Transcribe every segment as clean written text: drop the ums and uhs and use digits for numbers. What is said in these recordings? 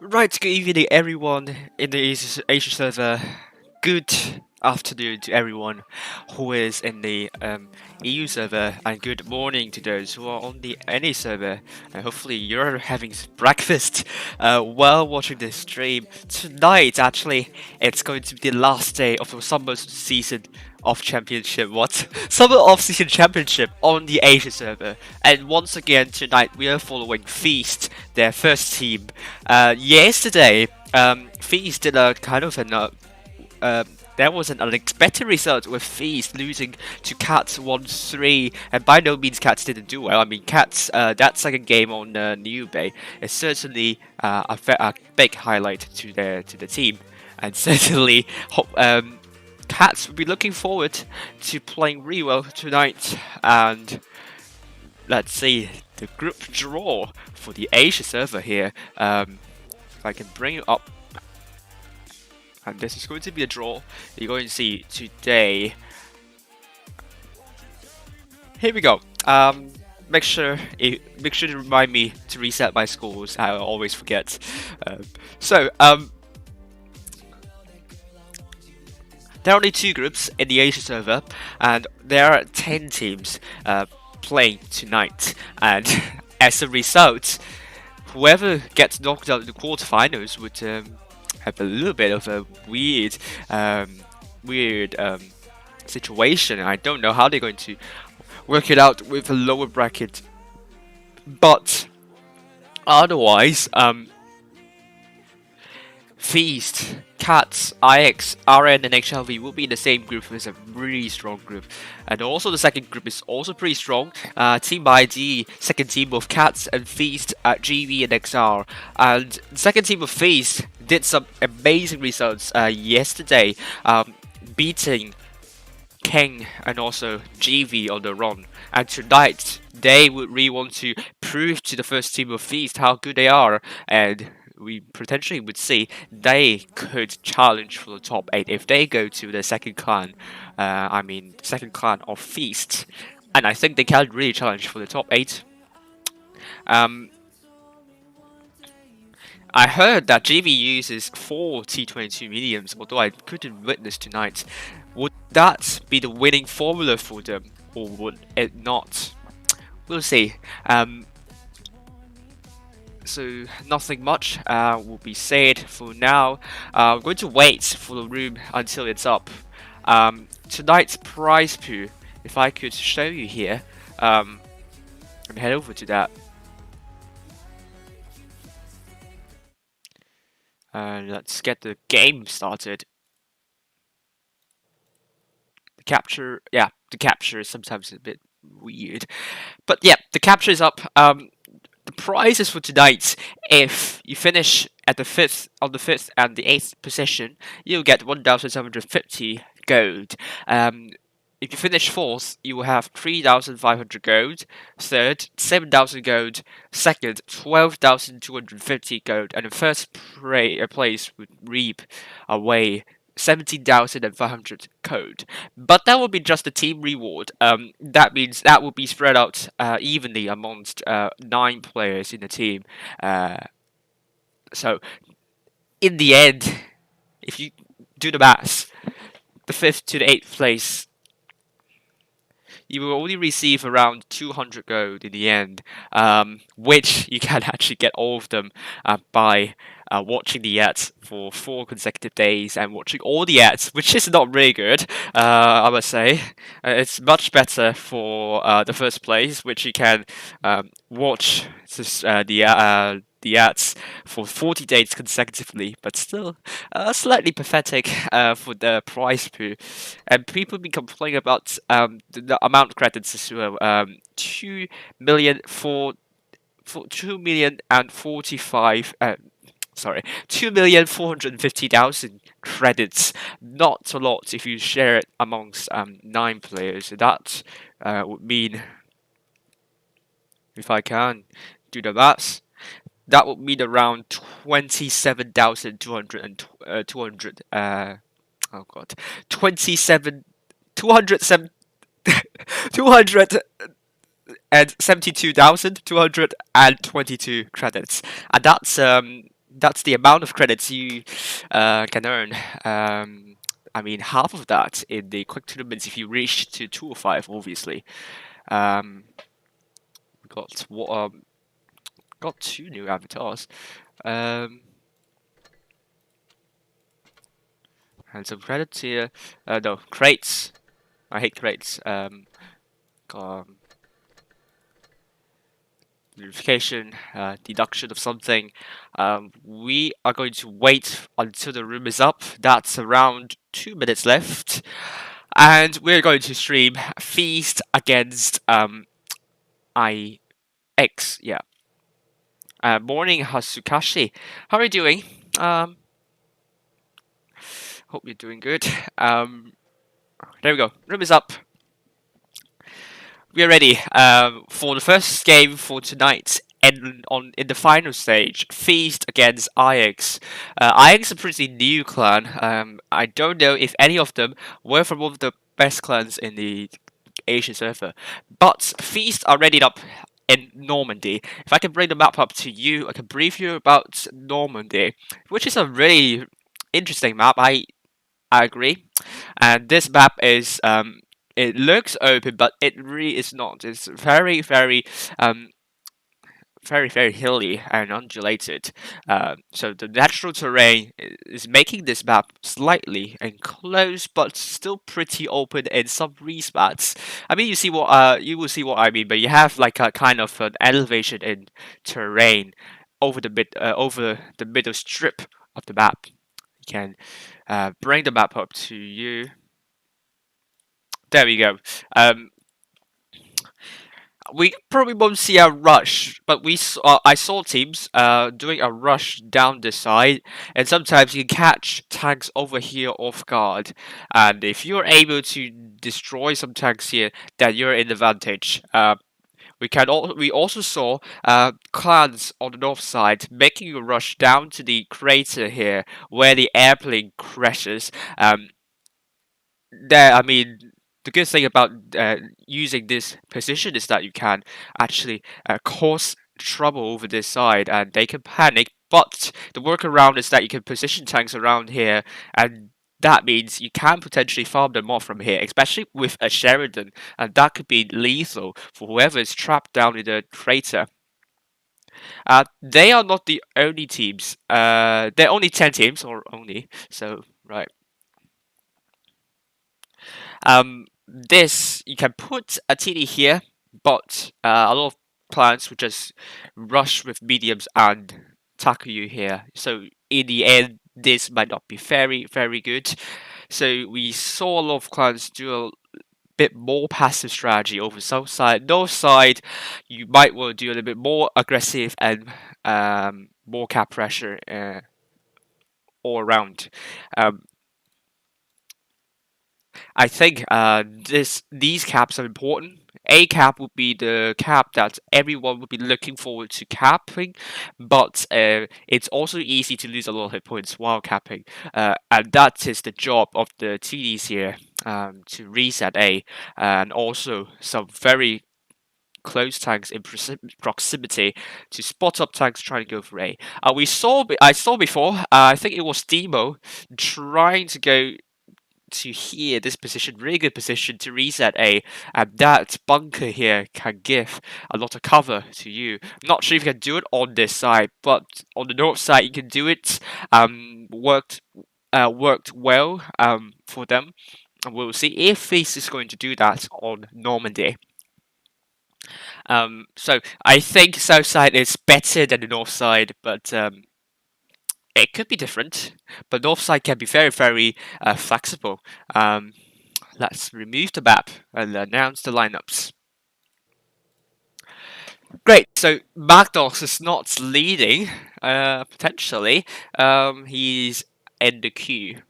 Right, good evening everyone in the Asia server. Good afternoon to everyone who is in the EU server, and good morning to those who are on the NA server. And hopefully you're having breakfast while watching this stream. Tonight, actually, it's going to be the last day of the summer season of championship. What? Summer off-season championship on the Asia server. And once again tonight we are following Feast, their first team. Yesterday, Feast did a kind of an there was an unexpected result with Feast losing to Cats 1-3, and by no means Cats didn't do well. I mean, Cats, that second game on New Bay is certainly a big highlight to the team, and certainly Cats will be looking forward to playing really well tonight. And let's see the group draw for the Asia server here. If I can bring it up. And this is going to be a draw. You're going to see today. Here we go. Make sure to remind me to reset my scores. I always forget. There are only two groups in the Asia server, and there are 10 teams playing tonight. And as a result, whoever gets knocked out in the quarterfinals would have a little bit of a weird situation. I don't know how they're going to work it out with a lower bracket, but otherwise, Feast, Cats, IX, RN, and XLV will be in the same group as a really strong group. And also the second group is also pretty strong. Team ID, second team of Cats and Feast at GV and XR. And the second team of Feast did some amazing results yesterday, beating King and also GV on the run. And tonight, they would really want to prove to the first team of Feast how good they are, and we potentially would see they could challenge for the top 8 if they go to the second clan. Second clan of Feast, and I think they can really challenge for the top 8. I heard that GV uses 4 T22 mediums, although I couldn't witness tonight. Would that be the winning formula for them, or would it not? We'll see. So nothing much will be said for now. I'm going to wait for the room until it's up. Tonight's prize pool, if I could show you here, and head over to that. Let's get the game started. The capture is sometimes a bit weird, but yeah, the capture is up. The prizes for tonight, if you finish at the fifth and the 8th position, you'll get 1,750 gold. If you finish 4th, you will have 3,500 gold. 3rd, 7,000 gold. 2nd, 12,250 gold. And the first place would reap away 17,500 gold. But that will be just the team reward. That means that will be spread out evenly amongst 9 players in the team. So, in the end, if you do the maths, the 5th to the 8th place, you will only receive around 200 gold in the end, which you can actually get all of them by watching the ads for 4 consecutive days and watching all the ads, which is not really good, I must say. It's much better for the first place, which you can watch the ads for 40 days consecutively, but still slightly pathetic for the prize pool. And people been complaining about the amount of credits as well. 2,450,000 credits. Not a lot if you share it amongst 9 players. That would mean, if I can do the maths, that would mean around 27,200 and 200 oh god, 272,222 credits, and that's that's the amount of credits you can earn. I mean, half of that in the quick tournaments if you reach to 205, obviously. Um, got what got two new avatars. Um, and some credits here. No, crates. I hate crates. Um, Verification, deduction of something. We are going to wait until the room is up. That's around 2 minutes left. And we're going to stream Feast against IX. Yeah. Morning, Hasukashi. How are you doing? Um, Hope you're doing good. There we go. Room is up. We are ready for the first game for tonight. And in the final stage, Feast against IX. IX is a pretty new clan. I don't know if any of them were from one of the best clans in the Asian server, but Feast are ready up in Normandy. If I can bring the map up to you, I can brief you about Normandy, which is a really interesting map. I agree. And this map is it looks open, but it really is not. It's um very hilly and undulated. So the natural terrain is making this map slightly enclosed, but still pretty open in some respects. I mean, you will see what I mean. But you have like a kind of an elevation in terrain over the middle strip of the map. You can bring the map up to you. There we go. We probably won't see a rush, but I saw teams doing a rush down the side, and sometimes you catch tanks over here off guard. And if you're able to destroy some tanks here, then you're in advantage. We also saw clans on the north side making a rush down to the crater here, where the airplane crashes. I mean, the good thing about using this position is that you can actually cause trouble over this side, and they can panic. But the workaround is that you can position tanks around here, and that means you can potentially farm them off from here, especially with a Sheridan, and that could be lethal for whoever is trapped down in the crater. They are not the only teams. There are only 10 teams, or only, so, right. This you can put a TD here, but a lot of clients would just rush with mediums and tackle you here. So in the end, this might not be very good. So we saw a lot of clients do a bit more passive strategy over south side. North side, you might want to do a little bit more aggressive and more cap pressure all around. Um, I think these caps are important. A cap would be the cap that everyone would be looking forward to capping, but it's also easy to lose a lot of hit points while capping, and that is the job of the TDs here, to reset A, and also some very close tanks in proximity to spot up tanks trying to go for A. I saw before. I think it was Demo trying to go to here, this position, really good position to reset A, and that bunker here can give a lot of cover to you. Not sure if you can do it on this side, but on the north side you can do it. Worked well for them, and we'll see if Face is going to do that on Normandy. So I think south side is better than the north side, but it could be different, but north side can be very flexible. Let's remove the map and announce the lineups. Great, so Magdox is not leading, potentially. He's in the queue.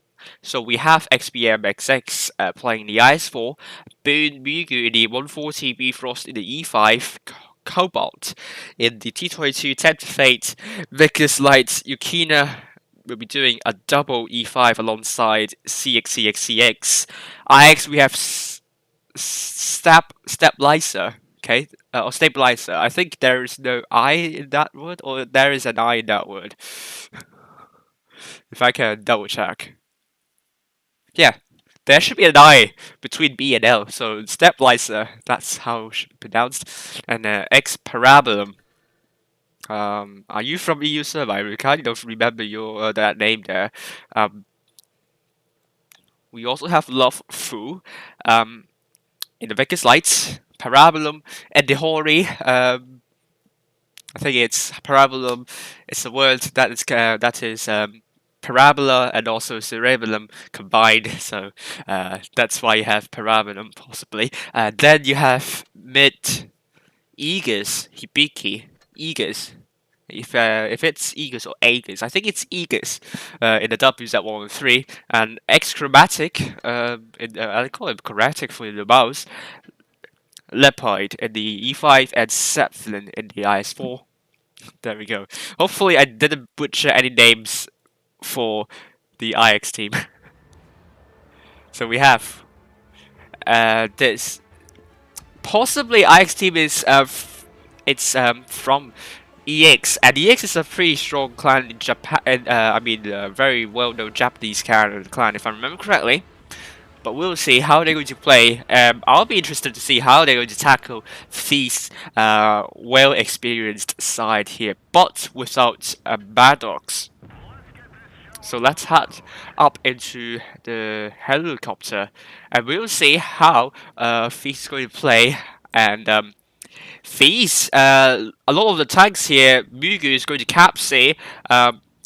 So we have XBMXX playing the IS4, Boon Mugu in the 140, Bifrost in the E5, Cobalt in the T22, Tent Fate, Vickers Light, Yukina will be doing a double E5 alongside CX. IX we have Step Lyser Okay, or stabilizer. I think there is no I in that word, or there is an I in that word. If I can double check. Yeah, there should be an I between B and L. So stabilizer, that's how it should be pronounced. And X parabolum. Are you from EU server? I kind of remember your that name there. Um, we also have love fu. In the Vegas lights, parabolum, and the hoary. I think it's parabolum. It's a word that is parabola and also cerebellum combined. So that's why you have parabolum possibly. Then you have mid Aegis hibiki Aegis. If it's Aegis or Aegis, I think it's Aegis in the W's at 1 and 3, and X chromatic. I call it chromatic for the mouse. Leopard in the E5 and Zeppelin in the IS4. There we go. Hopefully I didn't butcher any names for the IX team. So we have this. Possibly IX team is from EX, and EX is a pretty strong clan in Japan. I mean, very well-known Japanese clan, if I remember correctly. But we'll see how they're going to play. I'll be interested to see how they're going to tackle these well-experienced side here, but without Maddox. So let's head up into the helicopter, and we'll see how Feast is going to play. And Feast, a lot of the tanks here, Mugu is going to capture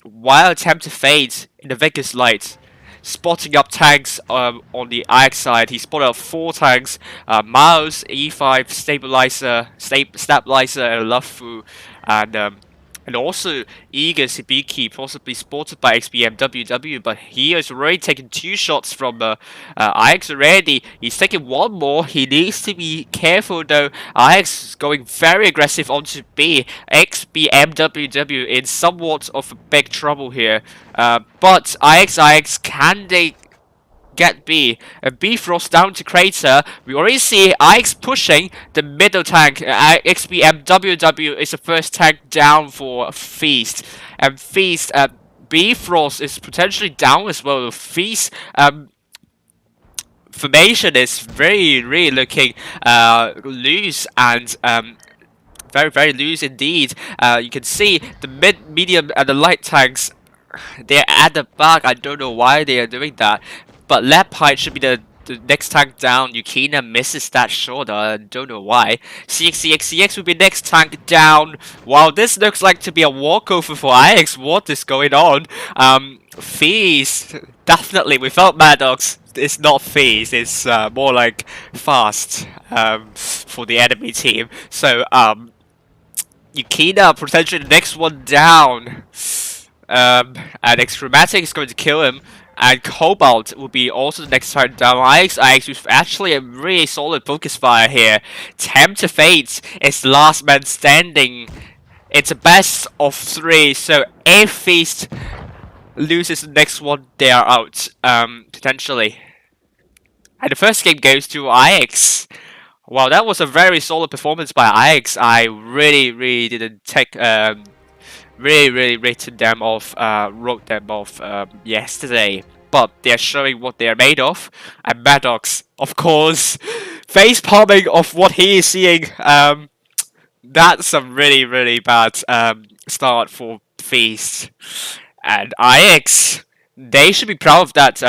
while attempt to fade in the Vegas light. Spotting up tanks on the IX side. He spotted up 4 tanks, Miles, E5, Stabilizer, and Lufu, and also Eager Sibiki, possibly spotted by XBM WW, but he has already taken 2 shots from IX already. He's taking 1 more. He needs to be careful though. IX is going very aggressive onto B. XBM WW in somewhat of a big trouble here. But IX, can they get B? And B Frost down to Crater. We already see IX pushing the middle tank. XBM WW is the first tank down for Feast. And Feast, B Frost is potentially down as well. Feast, formation is really looking loose and very loose indeed. You can see the mid, medium, and the light tanks. They're at the back. I don't know why they are doing that. But left height should be the next tank down. Yukina misses that shot. I don't know why. CX will be next tank down. Wow, this looks like to be a walkover for IX. What is going on? Feast. Definitely, without Maddox, it's not Feast. It's more like Fast for the enemy team. So, Yukina potentially the next one down. And Extrematic is going to kill him. And Cobalt will be also the next target down. IX with actually a really solid focus fire here. Tempt to Fate is the last man standing. It's a best of 3, so if Feast loses the next one, they are out, potentially. And the first game goes to IX. Wow, that was a very solid performance by IX. I really didn't take really written them off, wrote them off yesterday. But they're showing what they're made of. And Maddox, of course, face palming of what he is seeing. That's a really bad start for Feast. And IX, they should be proud of that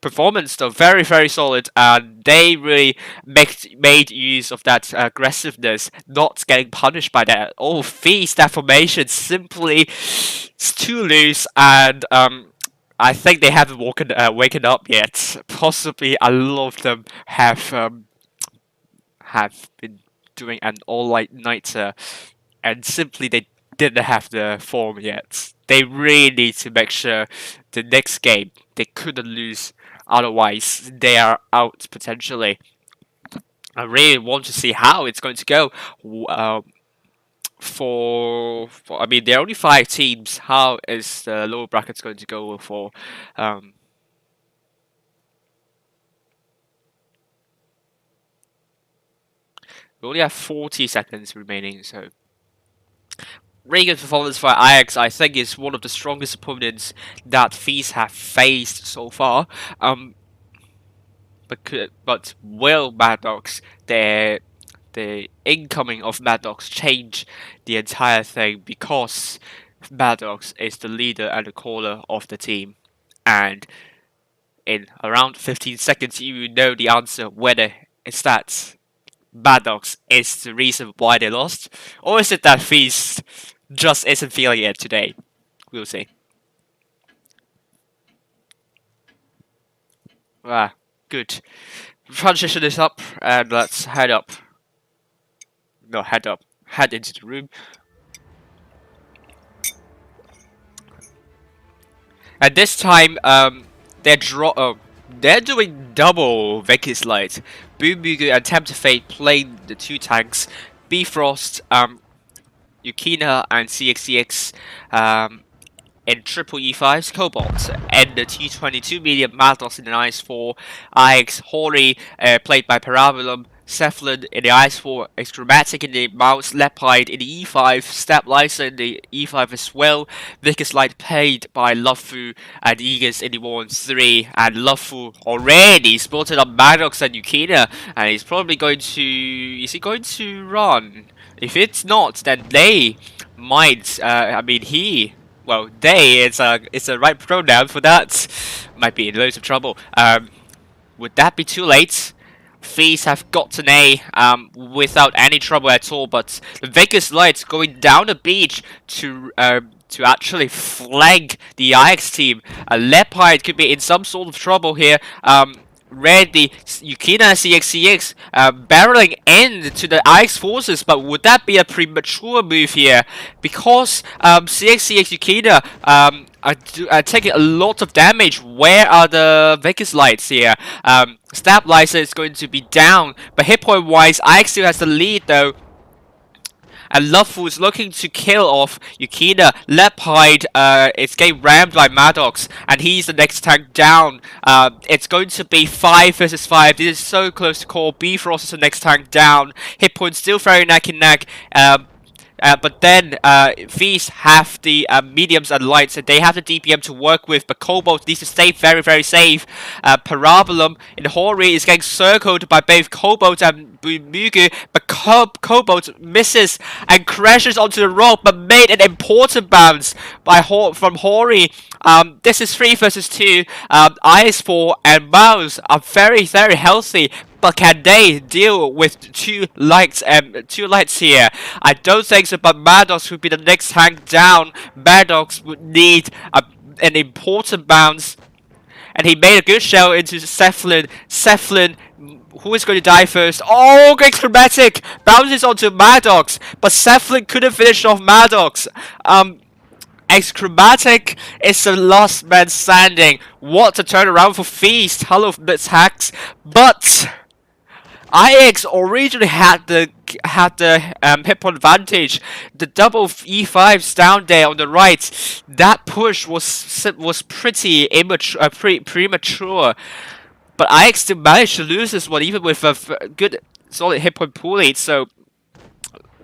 performance though. Very solid, and they really made use of that aggressiveness, not getting punished by that. Oh, Feast, that formation simply it's too loose, and I think they haven't waken up yet. Possibly a lot of them have been doing an all-nighter, and simply they didn't have the form yet. They really need to make sure the next game they couldn't lose, otherwise they are out potentially. I really want to see how it's going to go. I mean, there are only 5 teams. How is the lower brackets going to go for? We only have 40 seconds remaining, so really good performance for Ajax. I think is one of the strongest opponents that FaZe have faced so far. But will Maddox, the incoming of Maddox change the entire thing, because Maddox is the leader and the caller of the team, and in around 15 seconds you know the answer whether it's that Maddox is the reason why they lost, or is it that Feast just isn't feeling it today? We'll see. Ah, good. Transition is up, and let's head up. No, head up. Head into the room. And this time, they're doing double Vicky's Light. Boombugu and Tempter Fate playing the two tanks. Bifrost, Yukina and CXCX, in triple E5's Cobalt, and the T22 medium Maltos in the IS4, IX Hori, played by Parabolum, Cephalon in the IS4, Chromatic in the Mouse, Lepide in the E5, Stabilizer in the E5 as well, Vicus Light played by Lufu and Aegis in the 1-3, and Lufu already spotted on Maddox and Yukina, and he's probably going to... is he going to run? If it's not, then they might, well, they, it's a right pronoun for that. Might be in loads of trouble. Would that be too late? FaZe have got an A without any trouble at all, but the Vegas Lights going down the beach to actually flag the Ajax team. Lepide could be in some sort of trouble here. Ready, Yukina CXCX barreling into the Ajax forces, but would that be a premature move here? Because CXCX Yukina are taking a lot of damage. Where are the Vegas Lights here? Stabilizer is going to be down, but hit point wise, Ajax still has the lead though. And Lufu is looking to kill off Yukina. Lepide is getting rammed by Maddox, and he's the next tank down. It's going to be 5 versus 5. This is so close to call. Bifrost is the next tank down. Hit point still very neck and neck. But then FaZe have the mediums and lights, and they have the DPM to work with, but Cobalt needs to stay very, very safe. Parabolum in Hori is getting circled by both Cobalt and Mugu, but Cobalt misses and crashes onto the rock, but made an important bounce by from Hori. This is 3 versus 2. IS4 and Mouse are very, very healthy. But can they deal with two lights here? I don't think so, but Maddox would be the next tank down. Maddox would need an important bounce. And he made a good shell into Cephalon. Cephalon, who is going to die first? Oh, great Chromatic! Bounces onto Maddox, but Cephalon couldn't finish off Maddox. Chromatic is the last man standing. What a turnaround for Feast. Hello, Blitz Hacks. But IX originally had the hit point advantage. The double E5s down there on the right. That push was pretty immature, premature. But IX still managed to lose this one, even with a good solid hit point pool lead. So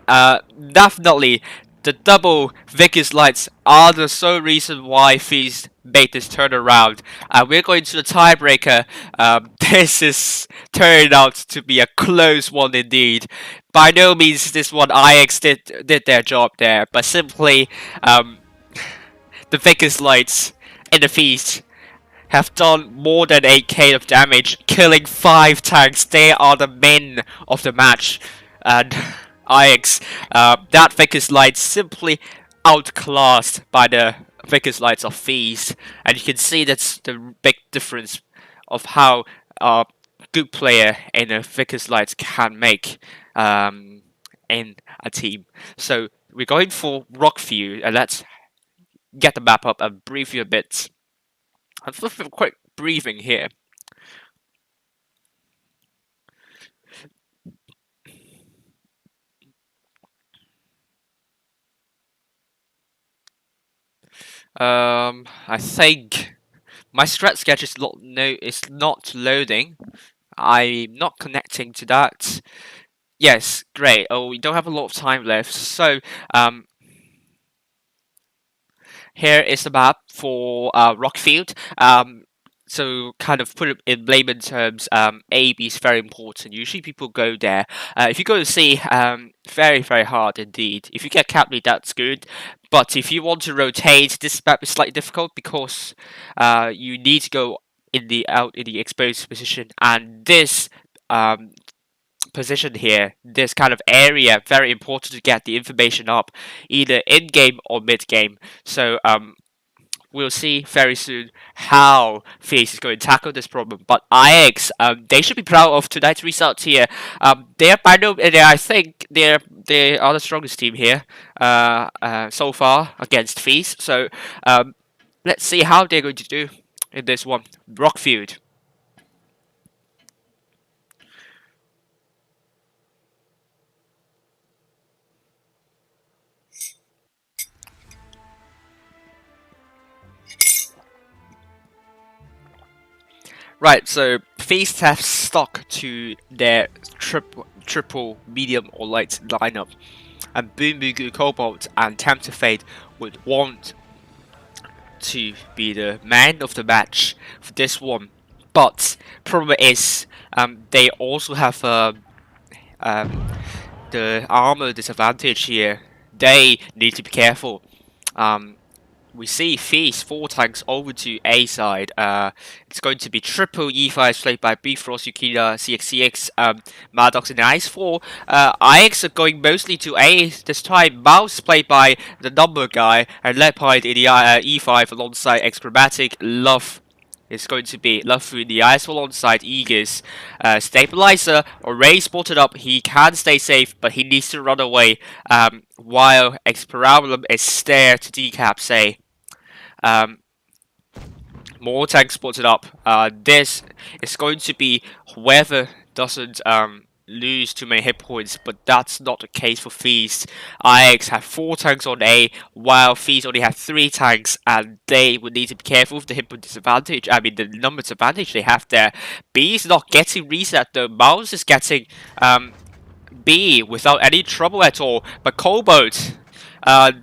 definitely the double Vicus Lights are the sole reason why FaZe made this turnaround. We're going to the tiebreaker. This is turned out to be a close one indeed. By no means this one IX did their job there, but simply the Vicus Lights in the Feast have done more than 8k of damage, killing 5 tanks. They are the men of the match. And IX, that Vicus Light simply outclassed by the Vicus Lights of FaZe, and you can see that's the big difference of how a good player in a Vicus Lights can make in a team. So we're going for Rockview, and let's get the map up and brief you a bit. I'm just a quick briefing here. I think my strat sketch is not loading. I'm not connecting to that. Yes, great. Oh, we don't have a lot of time left, so um, here is the map for Rockfield. So kind of put it in layman terms, A, B is very important. Usually people go there. If you go to C, very, very hard indeed. If you get Capley, that's good. But if you want to rotate, this map is slightly difficult because you need to go in the out in the exposed position, and this um, position here, this kind of area, very important to get the information up, either in game or mid game. So we'll see very soon how FaZe is going to tackle this problem. But IX, they should be proud of tonight's results here. They're by no, I think they are the strongest team here so far against FaZe. So let's see how they're going to do in this one. Rockfield. Right, so FaZe have stuck to their triple medium or light lineup, and Boom Mugu, Cobalt, and Tempter Fate would want to be the man of the match for this one. But problem is, they also have um, the armor disadvantage here. They need to be careful. We see FaZe 4 tanks over to A side. It's going to be triple E5 played by Bifrost, Yukina, CXCX, Maddox, and Ice4. IX are going mostly to A this time. Mouse played by the number guy, and Leopard in the E5 alongside Xchromatic. Love is going to be Love in the Ice alongside Aegis. Stabilizer already spotted up. He can stay safe, but he needs to run away. While Xparabulum is there to decap, say. More tanks spotted up. This is going to be whoever doesn't lose too many hit points, but that's not the case for FaZe. IX have 4 tanks on A, while FaZe only have 3 tanks, and they would need to be careful with the hit point disadvantage. I mean, the number disadvantage they have there. B is not getting reset though. Mouse is getting B without any trouble at all, but Cobalt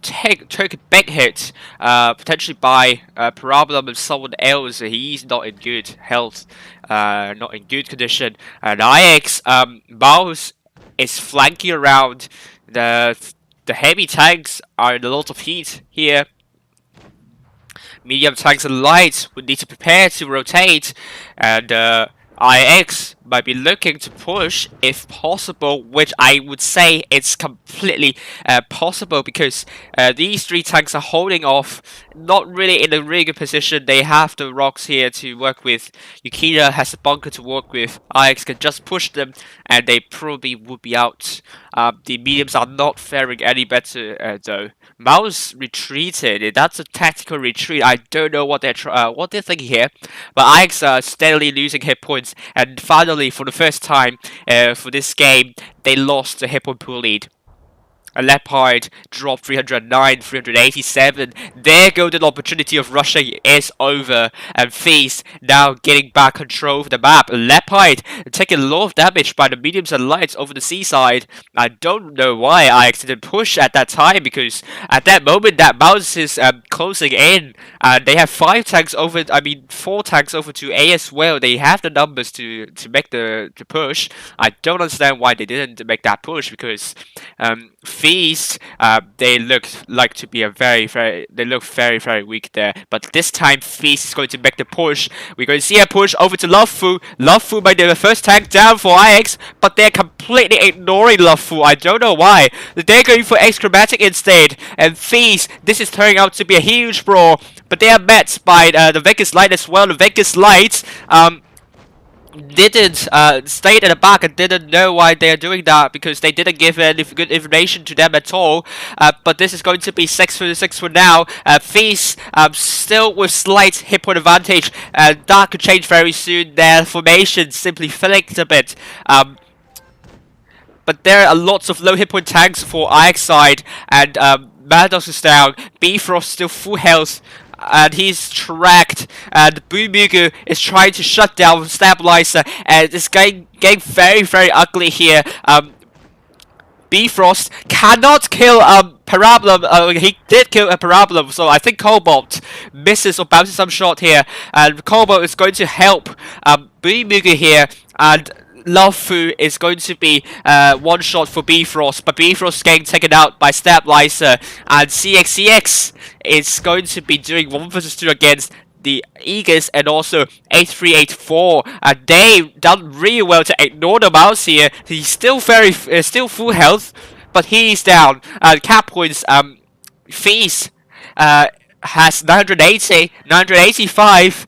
took a big hit, potentially by Parabola and someone else. He's not in good health, not in good condition. And IX, Mouse is flanking around. The heavy tanks are in a lot of heat here. Medium tanks and light would need to prepare to rotate, and IX might be looking to push if possible, which I would say it's completely possible because these 3 tanks are holding off, not really in a really good position. They have the rocks here to work with. Yukina has a bunker to work with. IX can just push them and they probably would be out. The mediums are not faring any better though. Mouse retreated. That's a tactical retreat. I don't know what they're thinking here, but IX are steadily losing hit points, and finally, for the first time for this game, they lost the hit point pool lead. A Leopard dropped 309, 387. Their golden opportunity of rushing is over, and FaZe now getting back control of the map. Leopard taking a lot of damage by the mediums and lights over the seaside. I don't know why I didn't push at that time, because at that moment that Mouse is closing in, and they have 4 tanks over to A as well. They have the numbers to make the push. I don't understand why they didn't make that push, because FaZe, they look like to be they look very, very weak there. But this time, FaZe is going to make the push. We're going to see a push over to Lovefu. Lovefu might be the first tank down for IX, but they're completely ignoring Lovefu. I don't know why. They're going for Xchromatic instead. And FaZe, this is turning out to be a huge brawl, but they are met by the Vegas Light as well. The Vegas Light, didn't stayed at the back and didn't know why they're doing that, because they didn't give any good information to them at all. But this is going to be 6 for 6 for now. FaZe still with slight hit point advantage, and that could change very soon. Their formation simply flicked a bit. But there are lots of low hit point tanks for IX side, and Maddox is down. Bifrost still full health, and he's tracked, and Bumugu is trying to shut down Stabilizer, and it's getting very, very ugly here. Bifrost cannot kill Parabolum. He did kill a Parabolum, so I think Cobalt misses or bounces some shot here, and Cobalt is going to help Mugu here, and Love Fu is going to be one shot for Bifrost, but Bifrost is getting taken out by Stabilizer, and CXCX is going to be doing 1 versus 2 against the Aegis and also 8384. And they done really well to ignore the mouse here. He's still still full health, but he's down. Cap points, Feast has 980, 985,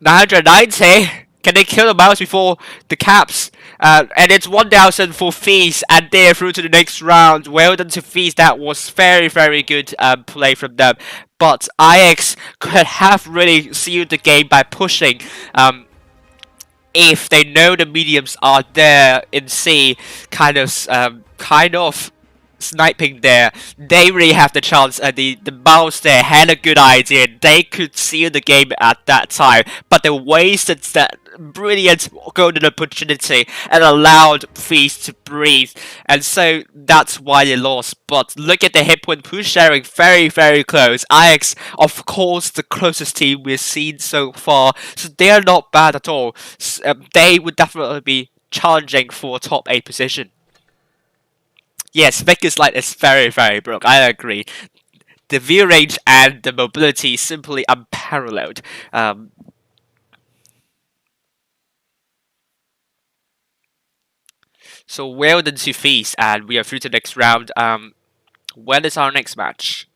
990. Can they kill the mouse before the caps? And it's 1000 for Feast, and they're through to the next round. Well done to Feast. That was very good play from them. But IX could have really sealed the game by pushing. If they know the mediums are there in C, kind of sniping there, they really have the chance. The mouse there had a good idea. They could seal the game at that time, but they wasted that brilliant golden opportunity and allowed Feast to breathe, and so that's why they lost. But look at the hit point push sharing, very close. IX, of course, the closest team we've seen so far, so they're not bad at all. They would definitely be challenging for a top 8 position. Yes, Vegas Light is very broke, I agree. The view range and the mobility is simply unparalleled. So well done to Feast, and we are through to the next round. When is our next match?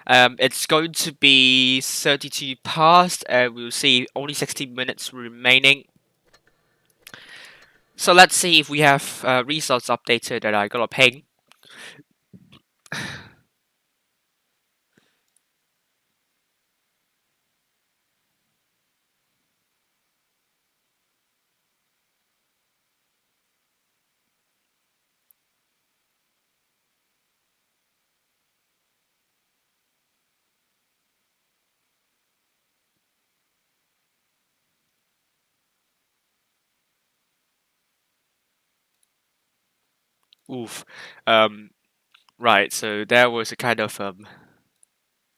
It's going to be 32 past, and we'll see only 16 minutes remaining. So let's see if we have results updated that I got a ping. Oof. Right, so there was a kind of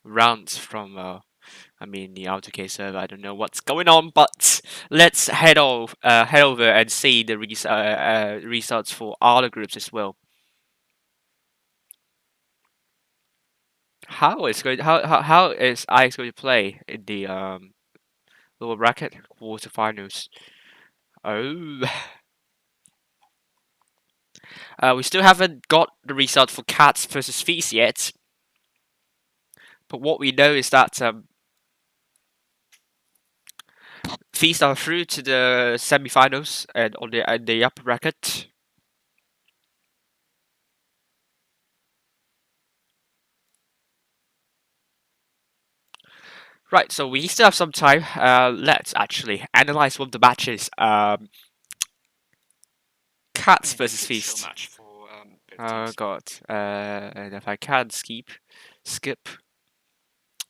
round from I mean the AutoK server. I don't know what's going on, but let's head over and see the results for other groups as well. How is IX going to play in the lower bracket quarterfinals? Oh. We still haven't got the result for Cats versus Feast yet, but what we know is that Feast are through to the semi-finals and on the upper bracket. Right, so we still have some time. Let's actually analyze one of the matches. Cats versus Feast. Oh god. And if I can skip.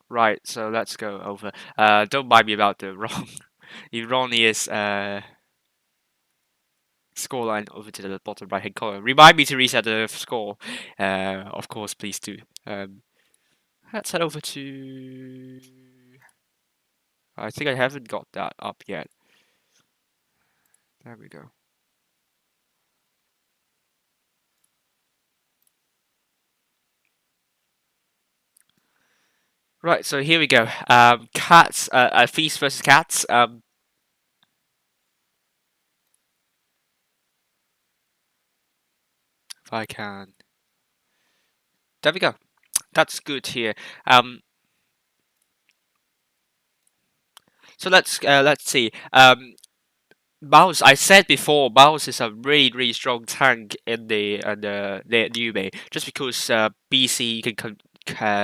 Right, so let's go over. Don't mind me about the wrong erroneous scoreline over to the bottom right hand corner. Remind me to reset the score. Of course, please do. Let's head over to. I think I haven't got that up yet. There we go. Right, so here we go. Cats, Feast versus Cats. If I can. There we go. That's good here. So let's see. Mouse, I said before, Mouse is a really strong tank in the Newbie, just because BC can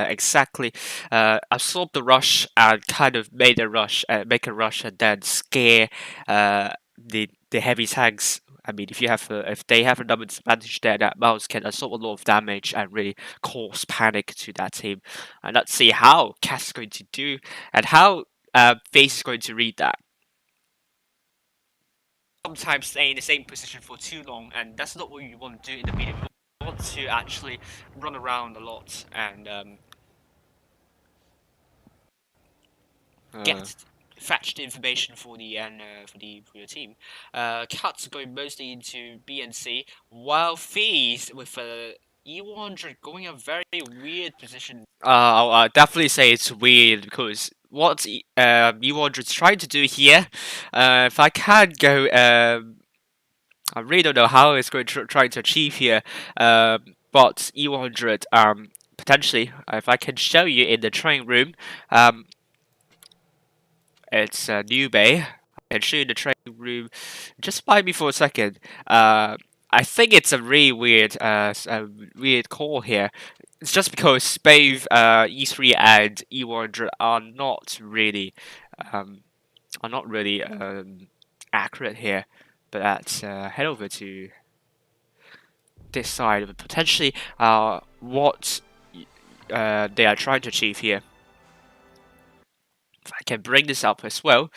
exactly absorb the rush and kind of make a rush, and then scare the heavy tanks. I mean, if they have a number advantage there, that Mouse can absorb a lot of damage and really cause panic to that team. And let's see how Cass is going to do, and how face is going to read that. Sometimes stay in the same position for too long, and that's not what you want to do in the beginning. You want to actually run around a lot and get fetch the information for the for your team. Cuts going mostly into B and C, while Fees with E100 going a very weird position. I'll definitely say it's weird because what E100 is trying to do here, if I can go, I really don't know how it's going to try to achieve here, but E100 potentially, if I can show you in the training room, it's a new bay. I can show you the training room. Just buy me for a second. I think it's a really weird, weird call here. It's just because both E3 and E100 are not really accurate here. But let's head over to this side of potentially what they are trying to achieve here. If I can bring this up as well.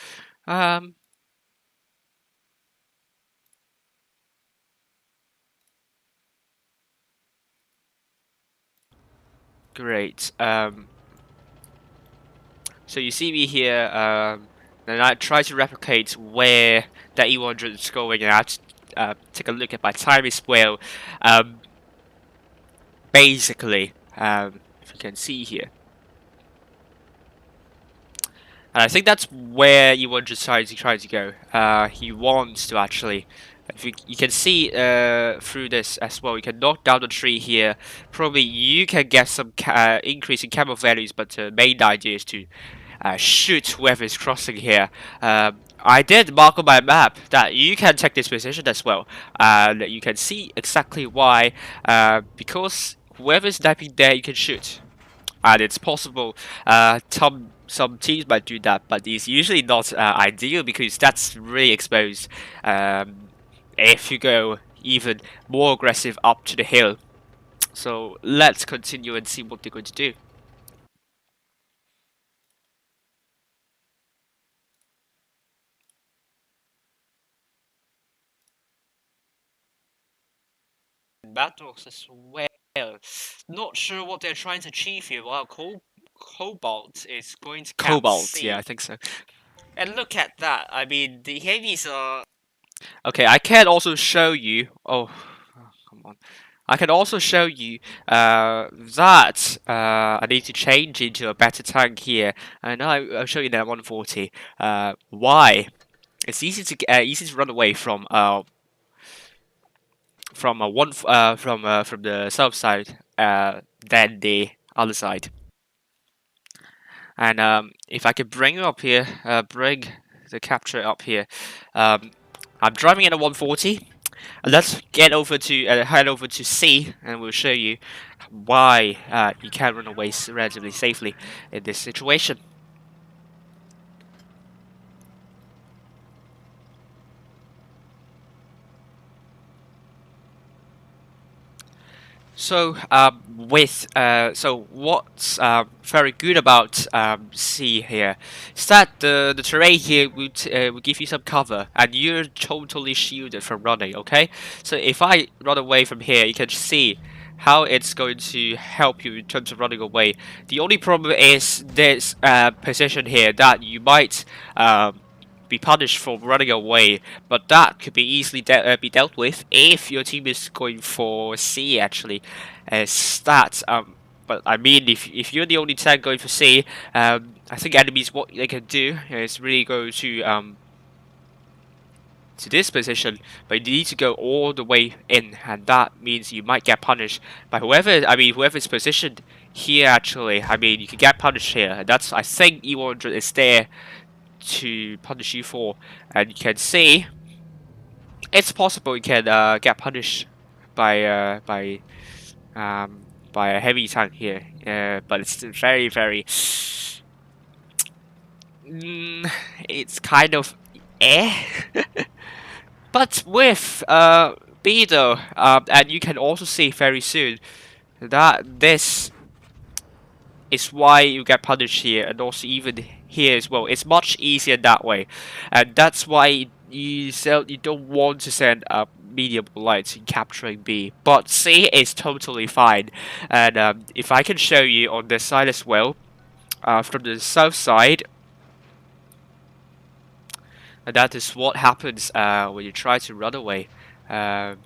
Great. So you see me here, and I try to replicate where that E100 is going, and I have to take a look at my time as well. Basically, if you can see here. And I think that's where E100 is trying to go. He wants to actually, if you can see through this as well, you can knock down the tree here. Probably you can get some increase in camo values, but the main idea is to shoot whoever is crossing here. I did mark on my map that you can take this position as well, and you can see exactly why. Because whoever is sniping there, you can shoot, and it's possible. Some teams might do that, but it's usually not ideal because that's really exposed. If you go even more aggressive up to the hill. So let's continue and see what they're going to do. Battles as well. Not sure what they're trying to achieve here. Wow, Cobalt is going to Cobalt, C. yeah, I think so. And look at that. I mean, the heavies are. Okay, I can also show you. Oh, come on. I can also show you that I need to change into a better tank here, and I'll show you that 140. Why? It's easy to run away from from the south side than the other side. And if I could bring you up here, bring the capture up here. I'm driving in a 140. Let's get over to head over to C, and we'll show you why you can run away relatively safely in this situation. So so what's very good about C here is that the terrain here will give you some cover, and you're totally shielded from running. Okay, so if I run away from here, you can see how it's going to help you in terms of running away. The only problem is this position here that you might be punished for running away, but that could be easily be dealt with if your team is going for C actually. But I mean, if you're the only tank going for C, I think enemies what they can do is really go to this position, but you need to go all the way in, and that means you might get punished by whoever's positioned here actually. I mean, you can get punished here, and that's, I think E100 is there to punish you for, and you can see it's possible you can get punished by a heavy tank here, but it's very it's kind of but with B though, and you can also see very soon that this is why you get punished here, and also even here as well. It's much easier that way, and that's why you don't want to send a medium light in capturing B. But C is totally fine, and if I can show you on this side as well, from the south side. And that is what happens when you try to run away. Um,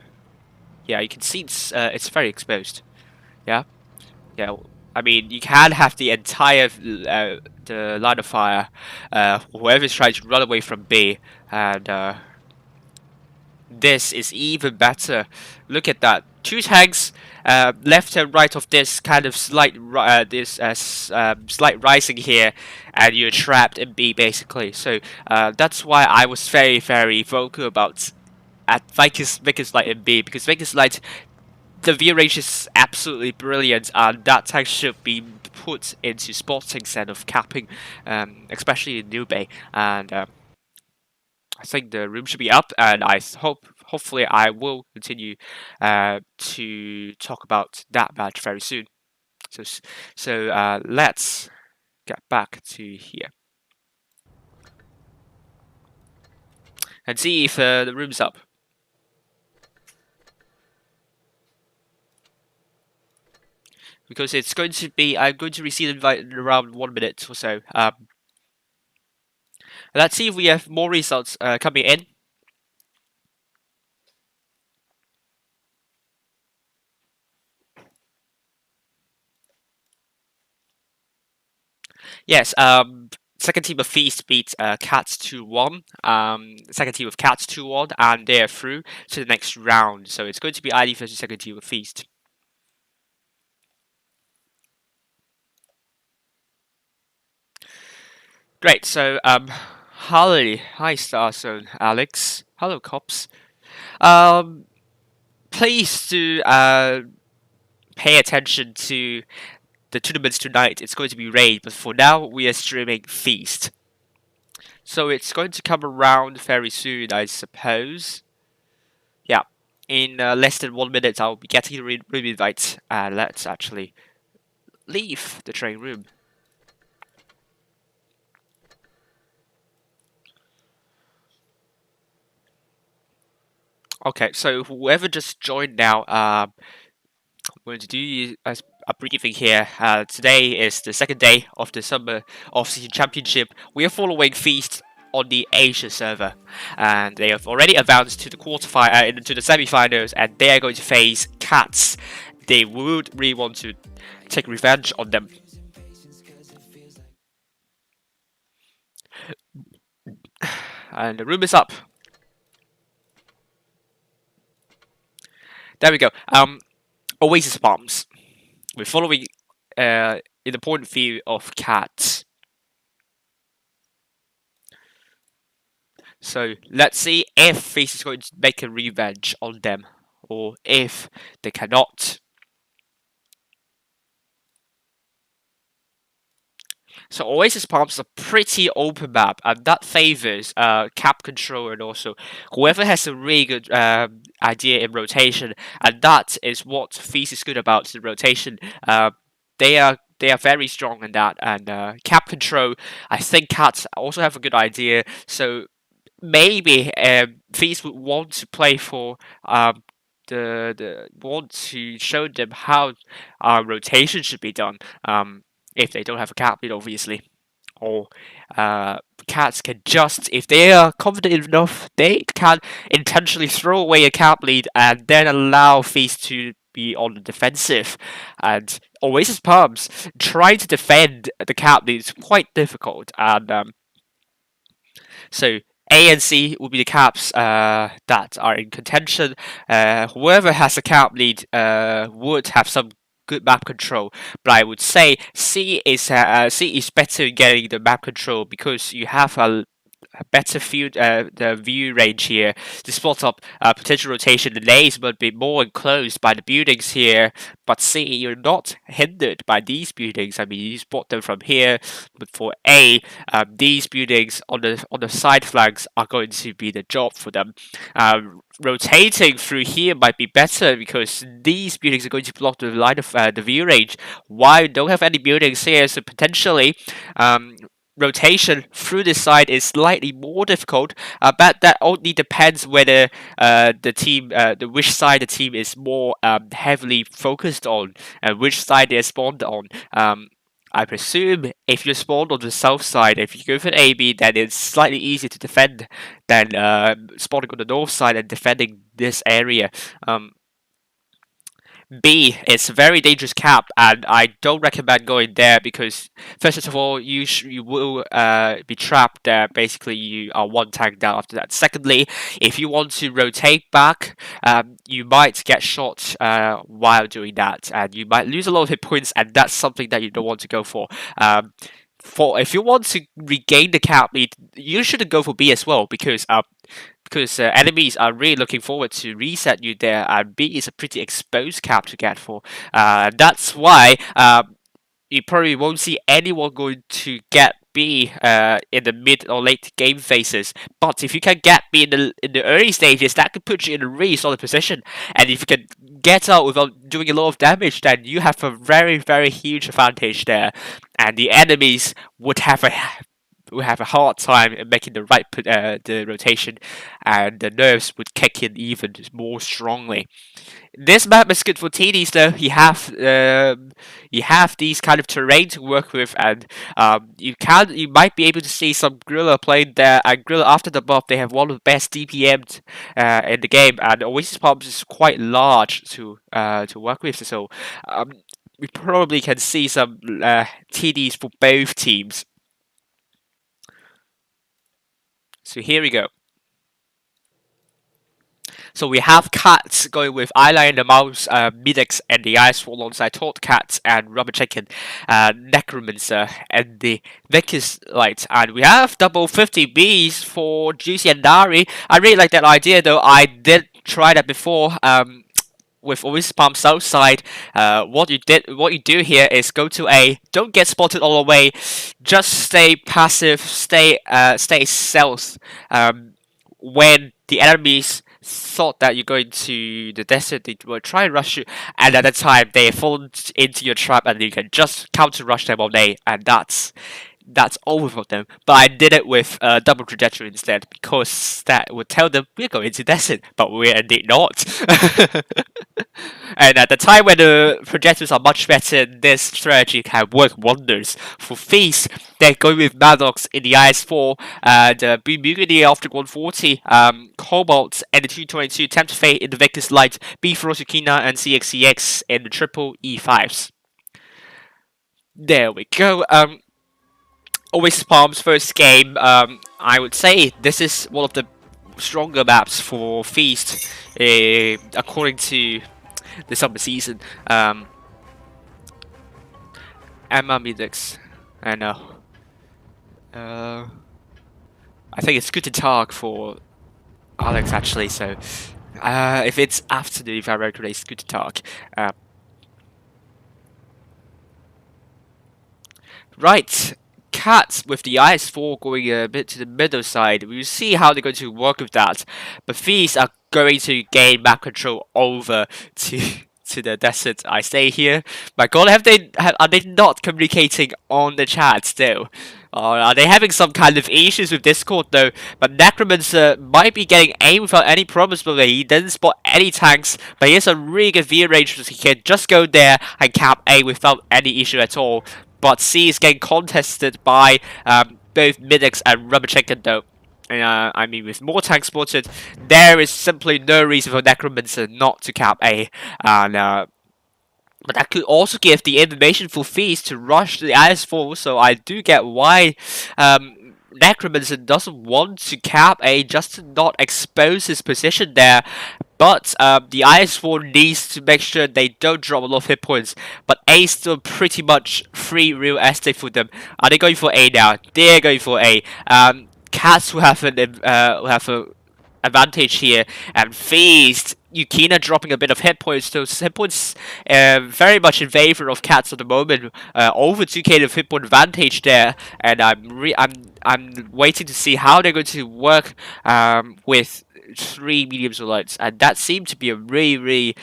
yeah, you can see it's very exposed. Yeah, yeah. I mean, you can have the entire the line of fire. Whoever's trying to run away from B, and this is even better. Look at that. Two tanks, left and right of this kind of slight rising here, and you're trapped in B basically. So that's why I was very vocal about at Vickers Light in B, because Vickers Light, the view range is absolutely brilliant, and that tank should be put into spotting instead of capping, especially in New Bay. And I think the room should be up, and hopefully I will continue to talk about that match very soon. So let's get back to here and see if the room's up. Because it's going to be, I'm going to receive an invite in around 1 minute or so. Let's see if we have more results coming in. Yes, second team of Feast beat Cats 2-1. Second team of Cats 2-1, and they're through to the next round. So it's going to be ID versus second team of Feast. Great, so hi Starzone Alex. Hello cops. Please do pay attention to the tournaments tonight. It's going to be Raid, but for now we are streaming Feast. So it's going to come around very soon, I suppose. Yeah, in less than 1 minute I'll be getting the room invite, and let's actually leave the train room. Okay, so whoever just joined now, I'm going to do a briefing here. Today is the second day of the Summer Off-Season Championship. We are following Feast on the Asia server, and they have already advanced to the to the semi-finals, and they are going to face Cats. They would really want to take revenge on them. And the room is up. There we go. Oasis bombs. We're following in the point of view of Cats. So let's see if Feast is going to make a revenge on them, or if they cannot. So Oasis Palms is a pretty open map, and that favors cap control, and also whoever has a really good idea in rotation, and that is what Feast is good about, the rotation. They are very strong in that, and cap control, I think Cats also have a good idea. So maybe Feast would want to play for the want to show them how rotation should be done. If they don't have a cap lead, obviously, or Cats can just, if they are confident enough, they can intentionally throw away a cap lead and then allow Feast to be on the defensive. And Oasis Palms trying to defend the cap lead is quite difficult, and so A and C will be the caps that are in contention. Whoever has a cap lead would have some good map control, but I would say C is better in getting the map control, because you have a better view, the view range here to spot up potential rotation. The lanes would be more enclosed by the buildings here, but C, you're not hindered by these buildings. I mean, you spot them from here, but for A, these buildings on the side flanks are going to be the job for them. Rotating through here might be better, because these buildings are going to block the line of the view range, while you don't have any buildings here, so potentially rotation through this side is slightly more difficult, but that only depends whether which side the team is more heavily focused on and which side they're spawned on. I presume if you're spawned on the south side, if you go for an AB, then it's slightly easier to defend than spawning on the north side and defending this area. B, it's a very dangerous cap, and I don't recommend going there because, first of all, you will be trapped there. Basically, you are one tank down after that. Secondly, if you want to rotate back, you might get shot while doing that, and you might lose a lot of hit points, and that's something that you don't want to go for. If you want to regain the cap lead, you shouldn't go for B as well because enemies are really looking forward to reset you there, and B is a pretty exposed cap to get for. That's why you probably won't see anyone going to get B in the mid or late game phases. But if you can get B in the early stages, that could put you in a really solid position. And if you can get out without doing a lot of damage, then you have a very, very huge advantage there. And the enemies would have a hard time in making the rotation, and the nerves would kick in even more strongly. This map is good for TDs though. You have these kind of terrain to work with, and you might be able to see some Griller playing there. And Griller, after the buff, they have one of the best DPMs in the game, and Oasis Palms is quite large to work with. So we probably can see some TDs for both teams. So here we go. So we have Cats going with Eyeliner the Mouse, Midex and the Ice Wall alongside Toad Cat and Rubber Chicken, Necromancer and the Vicus Light. And we have double 50Bs for Juicy and Dari. I really like that idea though. I did try that before. With Oasis Palm South side, what you do here is go to A, don't get spotted all the way, just stay passive, stay stealth. When the enemies thought that you're going to the desert, they will try and rush you, and at that time they fall into your trap, and you can just counter rush them on A, and that's over for them. But I did it with double trajectory instead, because that would tell them we're going to desert, but we're indeed not. And at the time when the projectors are much better, this strategy can work wonders. For Feast, they're going with Maddox in the IS4, the Bumugity after 140, Cobalt and the 222, Tempt Fate in the Vicus Light, B for Rosukina and CXCX in the triple E5s. There we go. Oasis Palm's first game, I would say this is one of the stronger maps for Feast, according to the summer season. Emma Midix, I know. I think it's good to talk for Alex actually, so if it's afternoon, if I recall, it's good to talk. Right. Cats with the IS4 going a bit to the middle side. We'll see how they're going to work with that. But these are going to gain map control over to the desert. I stay here. My god, are they not communicating on the chat still? Or are they having some kind of issues with Discord though? But Necromancer might be getting A without any problems, but he didn't spot any tanks. But he has a really good view range, so he can just go there and cap A without any issue at all. But C is getting contested by both Midex and Rubber Chicken though. I mean, with more tanks spotted, there is simply no reason for Necromancer not to cap A. And but that could also give the information for Feast to rush the IS4, so I do get why Necromancer doesn't want to cap A just to not expose his position there. But the IS4 needs to make sure they don't drop a lot of hit points. But A is still pretty much free real estate for them. Are they going for A now? They're going for A. Cats will have an advantage here, and Feast, Yukina dropping a bit of hit points. Those hit points very much in favor of Cats at the moment. Over 2k of hit point advantage there, and I'm waiting to see how they're going to work with 3 mediums or lights, and that seemed to be a really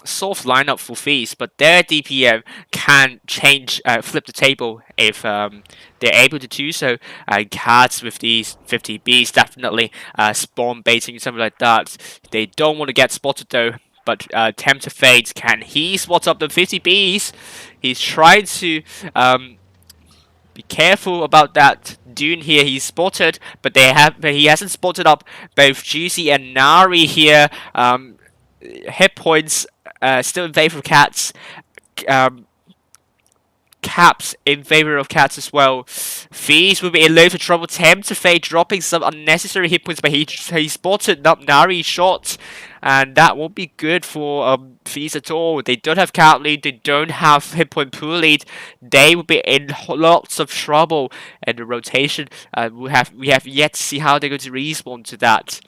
soft lineup for Feast, but their DPM can change, flip the table if they're able to do so. And Cats with these 50Bs definitely spawn baiting, something like that. They don't want to get spotted though. But Tempter Fate, can he spot up the 50Bs? He's trying to be careful about that Dune here. He's spotted, but he hasn't spotted up both Juicy and Nari here. Hit points still in favor of Cats. Um, Caps in favor of Cats as well. Fees will be in loads of trouble. Tempter Fate dropping some unnecessary hit points, but he spotted up Nari's shot, and that won't be good for Fees at all. They don't have cat lead, they don't have hit point pool lead. They will be in lots of trouble in the rotation. We have yet to see how they're going to respond to that.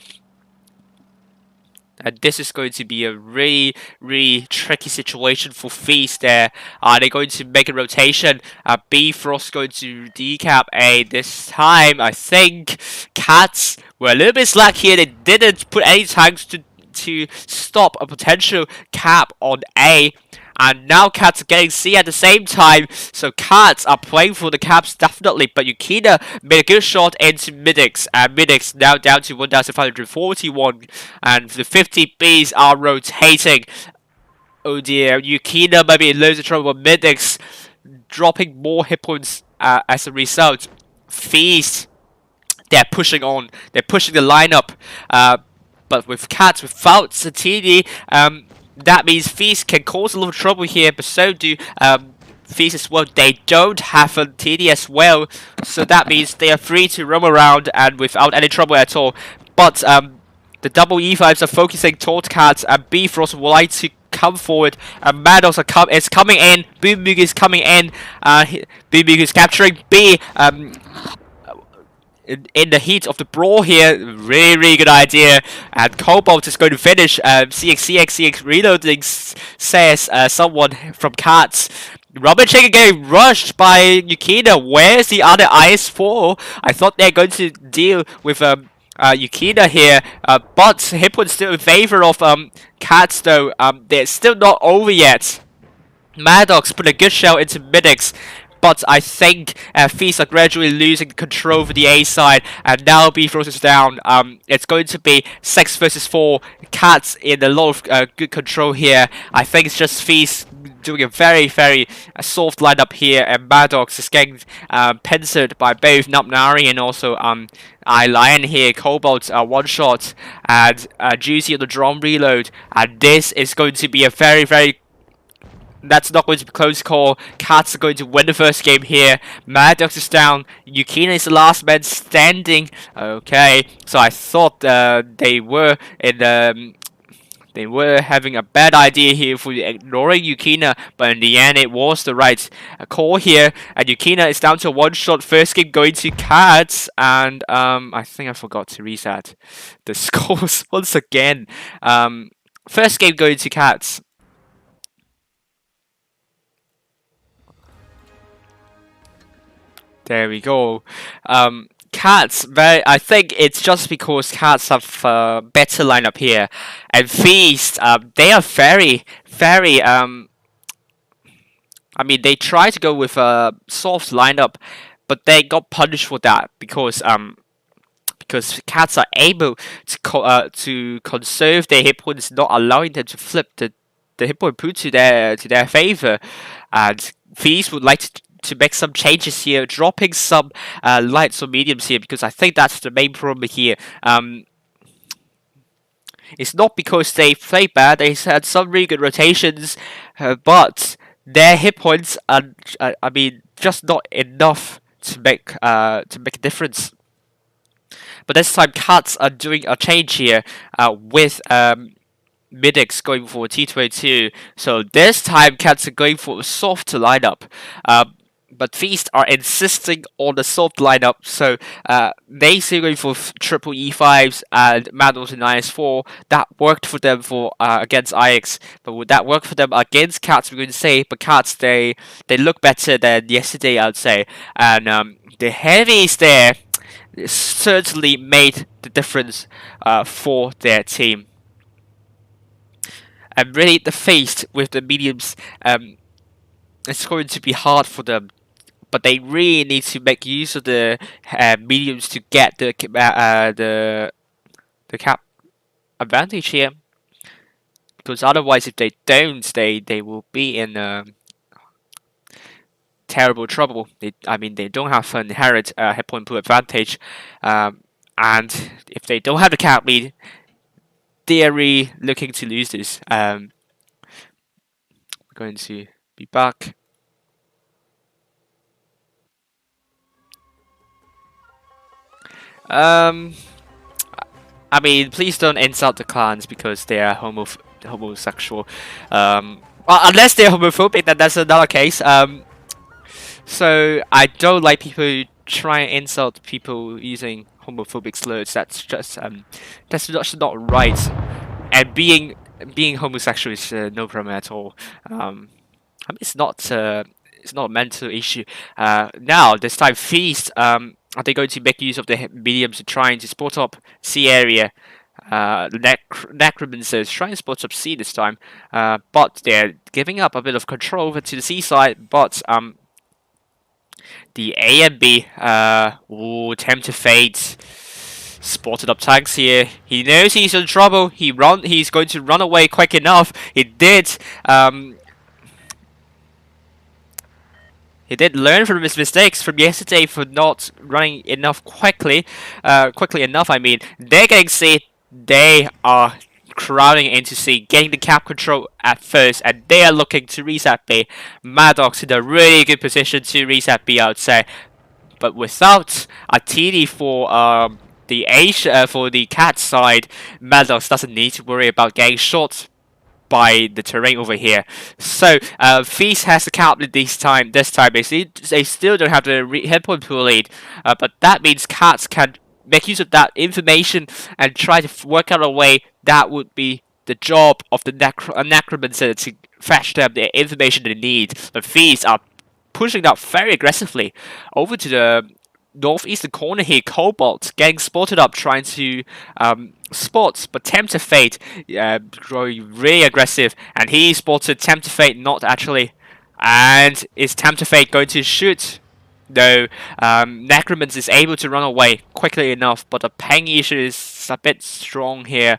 And this is going to be a really, really tricky situation for Feast there. Are they going to make a rotation? B Frost going to decap A this time. I think Cats were a little bit slack here. They didn't put any tanks to stop a potential cap on A. And now Cats are getting C at the same time, so Cats are playing for the caps definitely, but Yukina made a good shot into Midix, and Midix now down to 1,541, and the 50Bs are rotating. Oh dear, Yukina might be in loads of trouble, but Midix dropping more hit points as a result. Feast, they're pushing on, they're pushing the lineup, but with Cats, without Satini, that means Feast can cause a little trouble here, but so do Feast as well. They don't have a TD as well, so that means they are free to roam around and without any trouble at all. But the double E5s are focusing towards Cats, and Bifrost would like to come forward, and Maddox is coming in, Boomboog is coming in, Boomboog is capturing B, in the heat of the brawl here. Really good idea, and Cobalt is going to finish. CX reloading, says someone from Cats. Rubber Chicken getting rushed by Yukina. Where's the other IS-4? I thought they're going to deal with Yukina here, but Hippo's still in favor of Cats though. They're still not over yet. Maddox put a good shell into Midix, but I think Feast are gradually losing control over the A side, and now Bifrost is down. It's going to be 6 versus 4. Cats in a lot of good control here. I think it's just Feast doing a very, very soft lineup here, and Maddox is getting pincered by both Nupnari and also Lion here. Cobalt one shot, and Juicy on the drum reload, and this is going to be a very, very that's not going to be a close call. Cats are going to win the first game here. Maddox is down. Yukina is the last man standing. Okay, so I thought they were having a bad idea here for ignoring Yukina, but in the end it was the right call here. And Yukina is down to one shot. First game going to Cats, and I think I forgot to reset the scores once again. First game going to Cats. There we go. Cats, I think it's just because Cats have a better lineup here. And Feast, they are very, very, I mean, they try to go with a soft lineup, but they got punished for that because Cats are able to conserve their hit points, not allowing them to flip the hit point pool to their favor. And Feast would like to make some changes here, dropping some lights or mediums here, because I think that's the main problem here. It's not because they play bad, they had some really good rotations, but their hit points are, I mean, just not enough to make a difference. But this time, Cats are doing a change here with Midix going for T22. So this time, Cats are going for a softer lineup. But Feast are insisting on the soft lineup, so they still going for triple E5s and Manuals and IS4. That worked for them for against IX, but would that work for them against Cats? We're going to say, but Cats they look better than yesterday, I'd say, and the heavies there certainly made the difference for their team. and really the faced with the mediums, it's going to be hard for them. But they really need to make use of the mediums to get the cap advantage here. Because otherwise, if they don't, they will be in terrible trouble. I mean, they don't have an inherent hit point pool advantage, and if they don't have the cap lead, they're really looking to lose this. We're going to be back. I mean, please don't insult the clans because they are homosexual. Well, unless they're homophobic, then that's another case. So I don't like people who try and insult people using homophobic slurs. That's just not right. And being homosexual is no problem at all. I mean, it's not a mental issue. Now this time Feast, are they going to make use of the mediums trying to spot up C area? Necromancers trying to spot up C this time, but they're giving up a bit of control over to the C side. But the A and B, Tempter Fate spotted up tanks here. He knows he's in trouble. He's going to run away quick enough. He did. He did learn from his mistakes from yesterday for not running quickly enough. I mean, they're getting C. They are crowding into C, getting the cap control at first, and they are looking to reset B. Maddox in a really good position to reset B, I would say, but without a TD for for the cat side, Maddox doesn't need to worry about getting shot by the terrain over here. So Feast has the cap lead this time. They still don't have the hit point pool lead, but that means Cats can make use of that information and try to work out a way that would be the job of the necromancer to fetch them the information they need. The Feast are pushing that very aggressively over to the northeastern corner here. Cobalt getting spotted up, trying to spot, but Tempter Fate growing really aggressive, and he spotted Tempter Fate not actually. And is Tempter Fate going to shoot? No, Necromancer is able to run away quickly enough, but the ping issue is a bit strong here.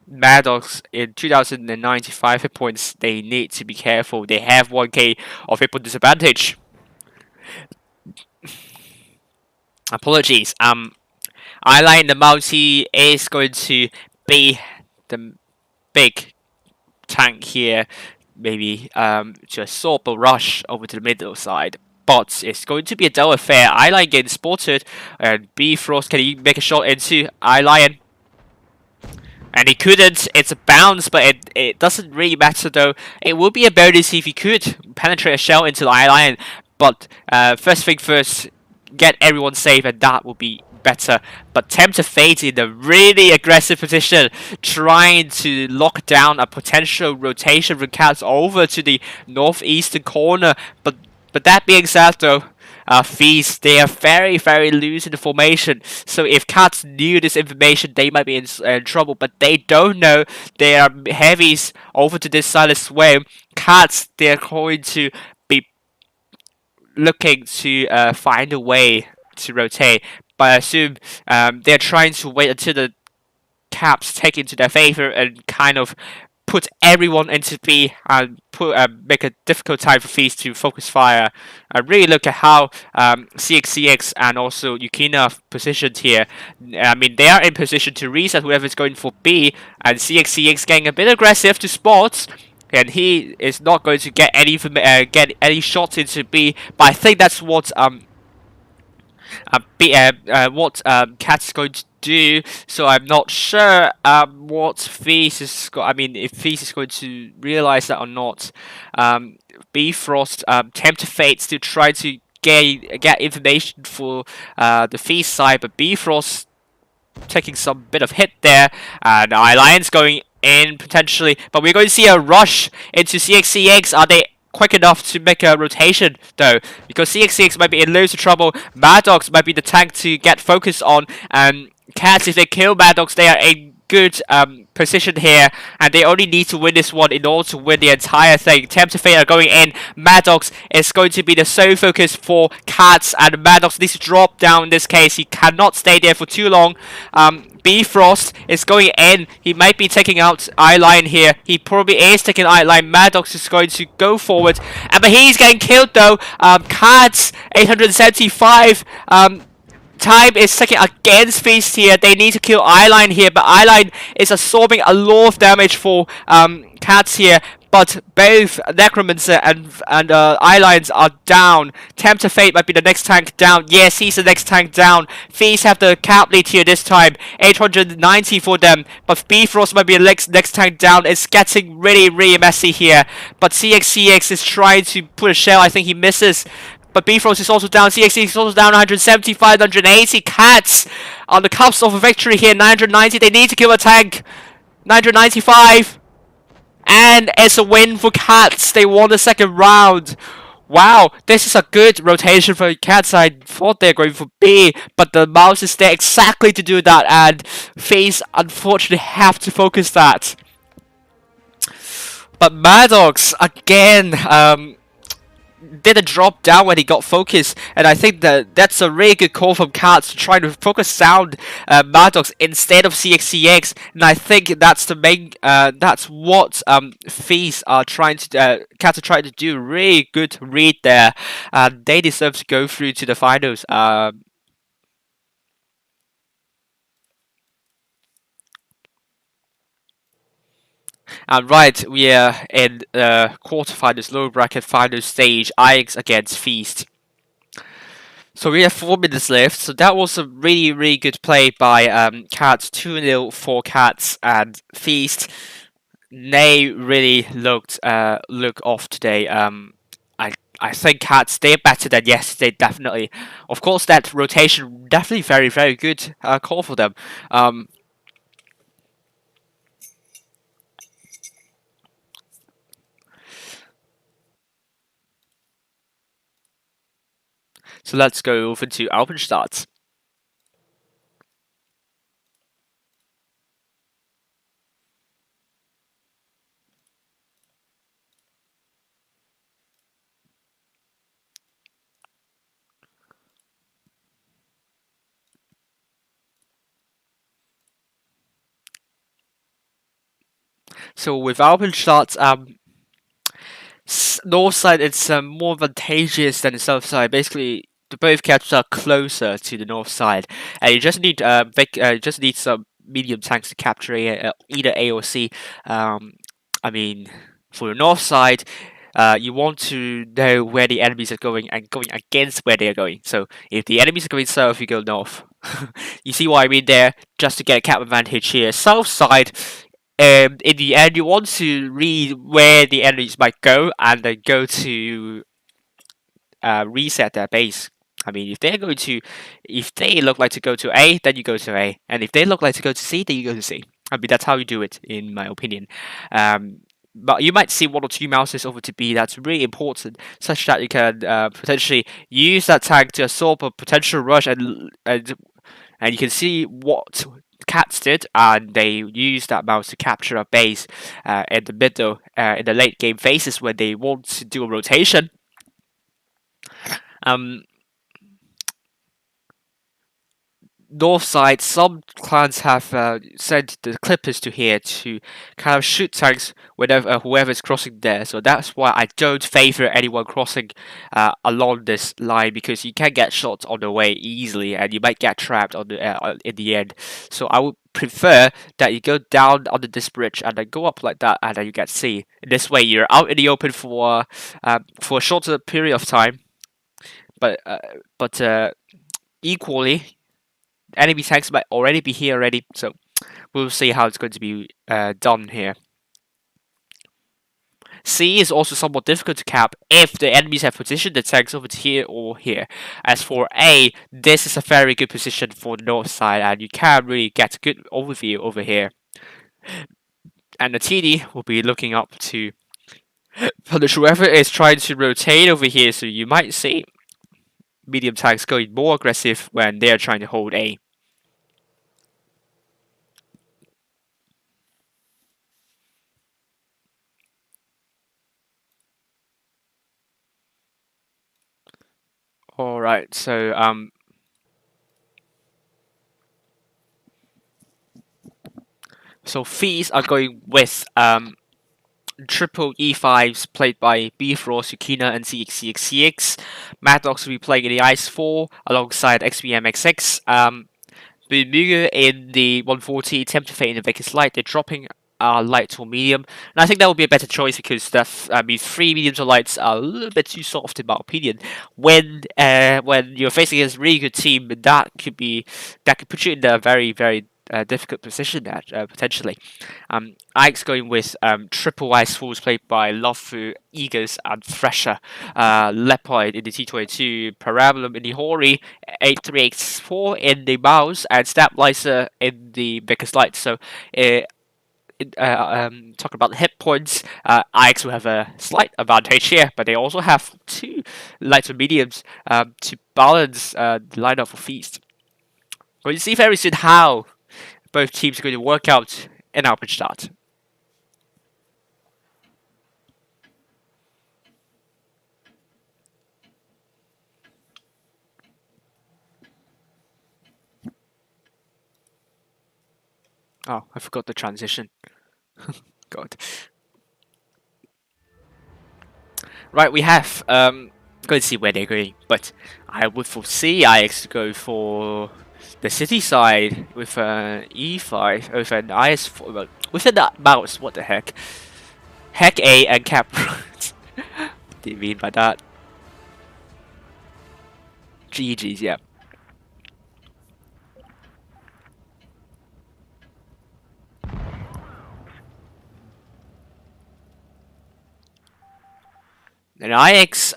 Maddox in 2095 hit points, they need to be careful. They have 1k of hit point disadvantage. Apologies. Eyeline the multi is going to be the big tank here. Maybe to absorb a rush over to the middle side. But it's going to be a dull affair. Eyeline getting spotted, and Bifrost, can he make a shot into Eyeline? And he couldn't. It's a bounce, but it doesn't really matter though. It would be a bonus if he could penetrate a shell into the Eyeline. But first thing first, get everyone safe, and that will be better. But Tempter Fate in a really aggressive position, trying to lock down a potential rotation from Cats over to the northeastern corner. But that being said though, Feast, they are very, very loose in the formation. So if Cats knew this information, they might be in trouble. But they don't know. They are heavies over to this side as well. Cats, they're going to be looking to find a way to rotate. But I assume they're trying to wait until the Caps take into their favor and kind of put everyone into B and make a difficult time for Feast to focus fire. Really look at how CXCX and also Yukina positioned here. I mean, they are in position to reset whoever's going for B, and CXCX getting a bit aggressive to spots. And he is not going to get any shots into B, but I think that's what Cat's going to do. So I'm not sure what Feast is. If Feast is going to realize that or not. Bifrost, Tempter Fate to try to get information for the Feast side, but Bifrost taking some bit of hit there, and Alliance going in potentially, but we're going to see a rush into CXCX. Are they quick enough to make a rotation though? Because CXCX might be in loads of trouble. Maddox might be the tank to get focused on, and Cats, if they kill Maddox, they are in good position here, and they only need to win this one in order to win the entire thing. Tempter Fate are going in. Maddox is going to be the sole focus for Cats, and Maddox needs to drop down in this case. He cannot stay there for too long. Bifrost is going in. He might be taking out Eyeline here. He probably is taking Eyeline. Maddox is going to go forward. But he's getting killed though. Cats, 875. Time is taking against Feast here. They need to kill Eyeline here, but Eyeline is absorbing a lot of damage for Cats here. But both Necromancer and Eyelines are down. Tempter Fate might be the next tank down. Yes, he's the next tank down. Feast have the cap lead here this time. 890 for them. But Bifrost might be the next tank down. It's getting really messy here. But CX is trying to put a shell. I think he misses. But Bifrost is also down. CXC is also down. 175, 180. Cats on the cusp of a victory here. 990. They need to kill a tank. 995. And it's a win for Cats. They won the second round. Wow, this is a good rotation for Cats. I thought they were going for B, but the mouse is there exactly to do that, and FaZe unfortunately have to focus that. But Maddox, again, didn't drop down when he got focused, and I think that's a really good call from Cats to try to focus down Maddox instead of CXCX, and I think that's the main that's what FaZe are trying to Cats are trying to do. Really good read there, and they deserve to go through to the finals. And right, we are in the quarterfinals, lower bracket final stage, IX against Feast. So we have 4 minutes left. So that was a really good play by Cats. 2-0 for Cats, and Feast. They really look off today. I think Cats, they're better than yesterday, definitely. Of course, that rotation definitely very good call for them. So let's go over to Alpenstadt. So with Alpenstadt, north side it's more advantageous than the south side. Basically, the both caps are closer to the north side, and you just need just need some medium tanks to capture either A or C. I mean, for the north side, you want to know where the enemies are going and going against where they are going. So if the enemies are going south, you go north. You see what I mean there? Just to get a cap advantage here. South side, in the end, you want to read where the enemies might go and then go to reset their base. I mean, if they look like to go to A, then you go to A, and if they look like to go to C, then you go to C. I mean, that's how you do it, in my opinion. But you might see 1 or 2 mouses over to B. That's really important, such that you can potentially use that tank to absorb a potential rush, and you can see what Cats did, and they used that mouse to capture a base in the middle, in the late game phases when they want to do a rotation. North side, some clans have sent the clippers to here to kind of shoot tanks whenever whoever is crossing there. So that's why I don't favor anyone crossing along this line, because you can get shot on the way easily and you might get trapped on the in the end. So I would prefer that you go down under this bridge and then go up like that, and then you get C. This way you're out in the open for a shorter period of time, but equally, enemy tanks might already be here already, so we'll see how it's going to be done here. C is also somewhat difficult to cap if the enemies have positioned the tanks over here or here. As for A, this is a very good position for the north side, and you can really get a good overview over here. And the TD will be looking up to punish whoever is trying to rotate over here, so you might see medium tanks going more aggressive when they are trying to hold A. All right. So fees are going with triple E5s played by B4, Yukina, and CX. Mad Dogs will be playing in the Ice 4 alongside XBMXX. Bumuga in the 140, Temptafate in the Vegas Light. They're dropping light or medium, and I think that would be a better choice because three mediums or lights are a little bit too soft in my opinion. When you're facing a really good team, that could put you in a very difficult position that potentially. Ike's going with triple ice falls played by Lofu, Eagers, and Thresher. Leopard in the T22, Parabolum in the Hori, 8384 in the Mouse, and Stabilizer in the Vickers Light. So, talking about the hit points, Ike's will have a slight advantage here, but they also have two lights and mediums to balance the lineup for Feast. We'll see very soon how both teams are going to work out in our pitch start. Oh, I forgot the transition. God. Right, we have going to see where they're going, but I would foresee IX to go for the city side with an E5 with an IS4 with an mouse. What the heck? Heck A and cap. What do you mean by that? GG's, yeah. And IX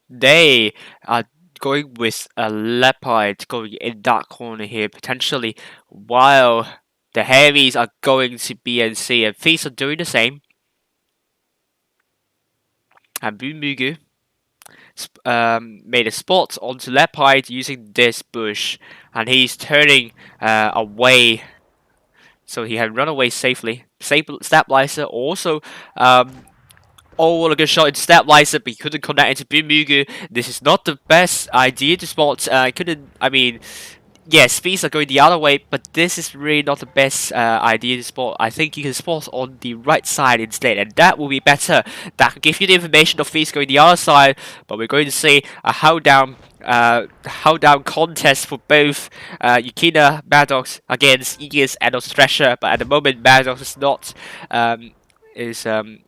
they are going with a leopard going in that corner here potentially, while the heavies are going to BNC and Feast are doing the same. And Bumugu made a spot onto leopard using this bush, and he's turning away, so he had run away safely. Stabilizer also oh, what a good shot in Stabilizer, but he couldn't connect into Bumugu. This is not the best idea to spot. Yes, speeds are going the other way, but this is really not the best idea to spot. I think you can spot on the right side instead, and that will be better. That could give you the information of speeds going the other side, but we're going to see a hold down contest for both Yukina Maddox against Aegis and Thresher, but at the moment Maddox is not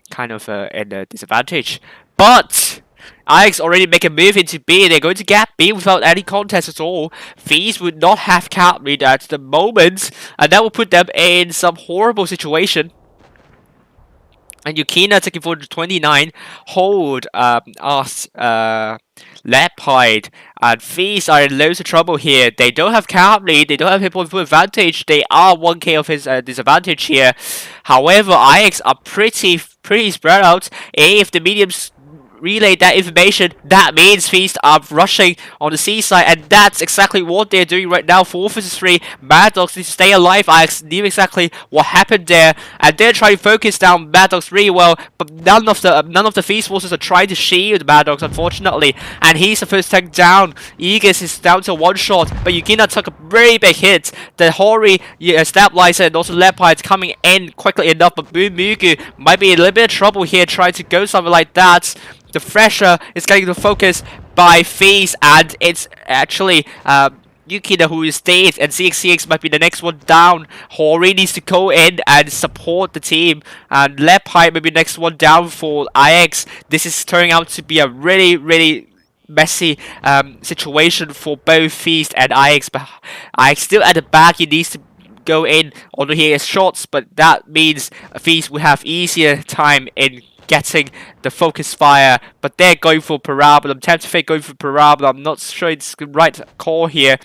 kind of in a disadvantage. But Ix already make a move into B. They're going to get B without any contest at all. Fees would not have cap read at the moment, and that will put them in some horrible situation. And Yukina taking 429, hold asked Leopard, and Feast are in loads of trouble here. They don't have cap lead, they don't have hit point full advantage, they are 1k of his disadvantage here. However, IX are pretty spread out. If the mediums relay that information, that means Feast are rushing on the seaside, and that's exactly what they're doing right now. 4 vs 3, Mad Dogs need to stay alive. I knew exactly what happened there, and they're trying to focus down Mad Dogs really well, but none of the Feast forces are trying to shield Mad Dogs, unfortunately, and he's the first tank down. Aegis is down to one shot, but Yukina took a very big hit. The Hori, Stabilizer, and also Leopard coming in quickly enough, but Bumugu might be in a little bit of trouble here trying to go something like that. The Thresher is getting the focus by Feast, and it's actually Yukina who is dead, and CX might be the next one down. Hori needs to go in and support the team, and Leopard may be the next one down for IX. This is turning out to be a really messy situation for both Feast and IX, but IX still at the back. He needs to go in, although he has shots, but that means Feast will have easier time in getting the focus fire, but they're going for Parabolum. Temptafate going for Parabolum. I'm not sure it's the right call here,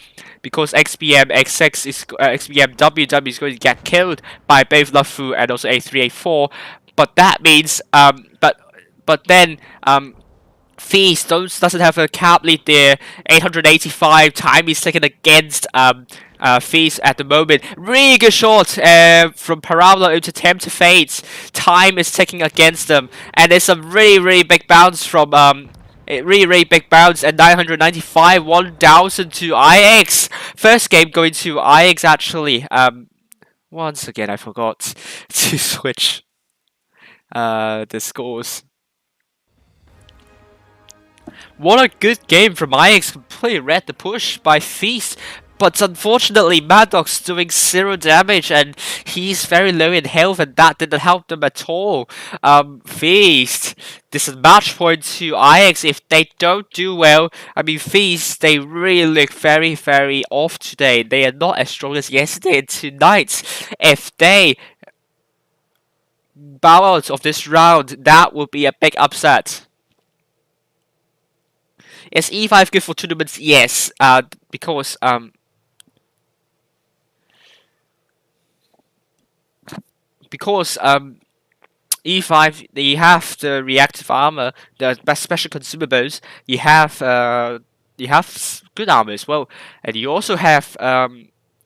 because XBM is WW is going to get killed by both Lufu and also A3A4. But that means but then Feast doesn't have a cap lead there. 885 time is taken against Feast at the moment. Really good shot from Parabola into Temptafate. Time is taking against them, and there's some really big bounce from A really, really big bounce and 995, 1000 to IX. First game going to IX actually. Once again, I forgot to switch the scores. What a good game from IX. Completely read the push by Feast. But unfortunately, Maddox doing 0 damage and he's very low in health and that didn't help them at all. Feast, this is match point to IX if they don't do well. I mean, Feast, they really look very, very off today. They are not as strong as yesterday and tonight. If they bow out of this round, that would be a big upset. Is E5 good for tournaments? Yes, because E5 they have the reactive armor, the best special consumables. You have good armor as well, and you also have the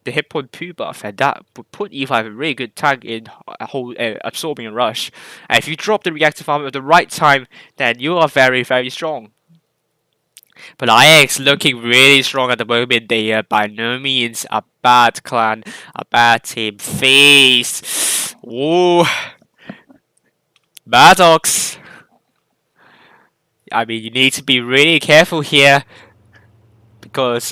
hit point poo buff, and that would put E5 a really good tank in a whole absorbing and rush. And if you drop the reactive armor at the right time, then you are very, very strong. But IX looking really strong at the moment. They are by no means a bad clan, a bad team. Face. Ooh. Maddox. I mean, you need to be really careful here because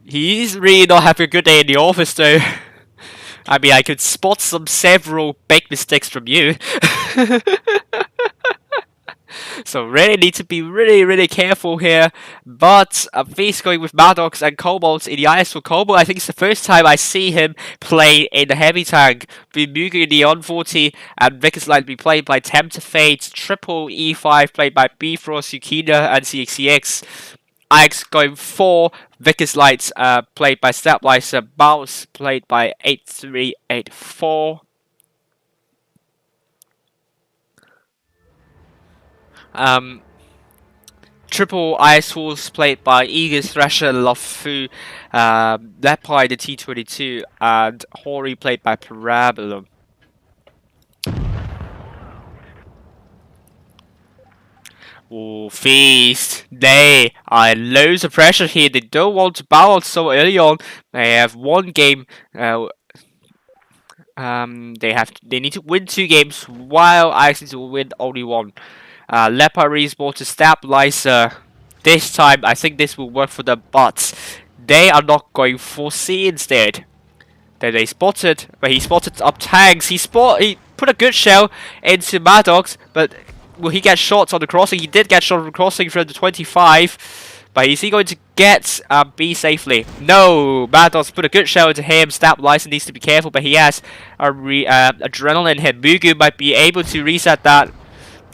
he's really not having a good day in the office though. I mean, I could spot several big mistakes from you. So really need to be really careful here. But Feast going with Maddox and Cobalt in the IS for Cobalt. I think it's the first time I see him play in the heavy tank. Mugu in the on-40 and Vickers Light be played by Tempter Fate. Triple E5 played by Bifrost, Yukina and CXCX. IX going for Vickers Lights played by Stabilizer. Mouse played by 8384. Triple Ice Wolves played by Aegis, Thrasher, Lufu, Lepi the T22, and Hori played by Parabolum. Oh, Feast. They are loads of pressure here. They don't want to bow out so early on. They have one game. They need to win 2 games, while Ice needs to win only 1. Lepa respawn to Stabilizer. This time, I think this will work for them, but they are not going for C instead. Then they spotted, but he spotted up tanks. He put a good shell into Maddox, but will he get shots on the crossing? He did get shot on the crossing from the 25. But is he going to get B safely? No! Maddox put a good shell into him. Stabilizer needs to be careful, but he has a adrenaline hit. Mugu might be able to reset that.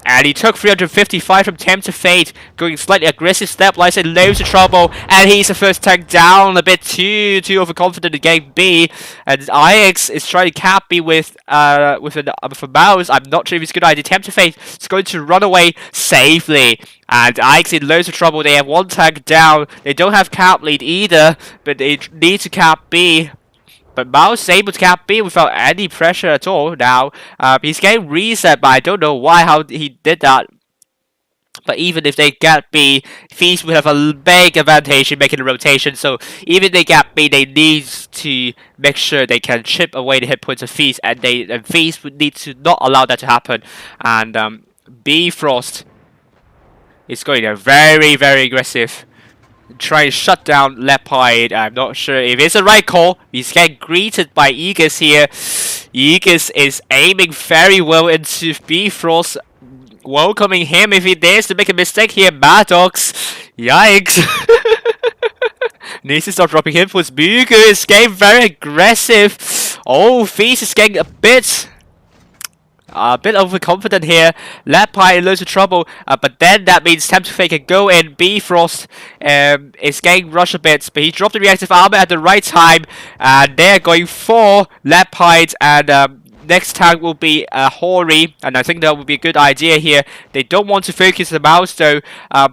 And he took 355 from Tempter Fate, going slightly aggressive. Stabilizer in loads of trouble, and he's the first tank down, a bit too overconfident in game B. And IX is trying to cap B with a mouse. I'm not sure if it's a good idea. Tempter Fate is going to run away safely, and IX in loads of trouble. They have 1 tank down. They don't have cap lead either, but they need to cap B. But Mouse is able to cap B without any pressure at all now. He's getting reset, but I don't know how he did that. But even if they get B, Feast will have a big advantage in making a rotation. So even if they get B, they need to make sure they can chip away the hit points of Feast. And Feast would need to not allow that to happen. And Bifrost is going there very aggressive. Try to shut down Leopard. I'm not sure if it's the right call. He's getting greeted by Aegis here. Aegis is aiming very well into Bifrost, welcoming him if he dares to make a mistake here. Maddox, yikes. Needs to start dropping him for Mugu. Is getting very aggressive. Oh, Feast is getting a bit overconfident here. Lepi in loads of trouble, but then that means Tempter Fate can go in. Bifrost is getting rushed a bit, but he dropped the reactive armor at the right time, and they're going for Lepi, and next tank will be Hori, and I think that would be a good idea here. They don't want to focus the mouse though,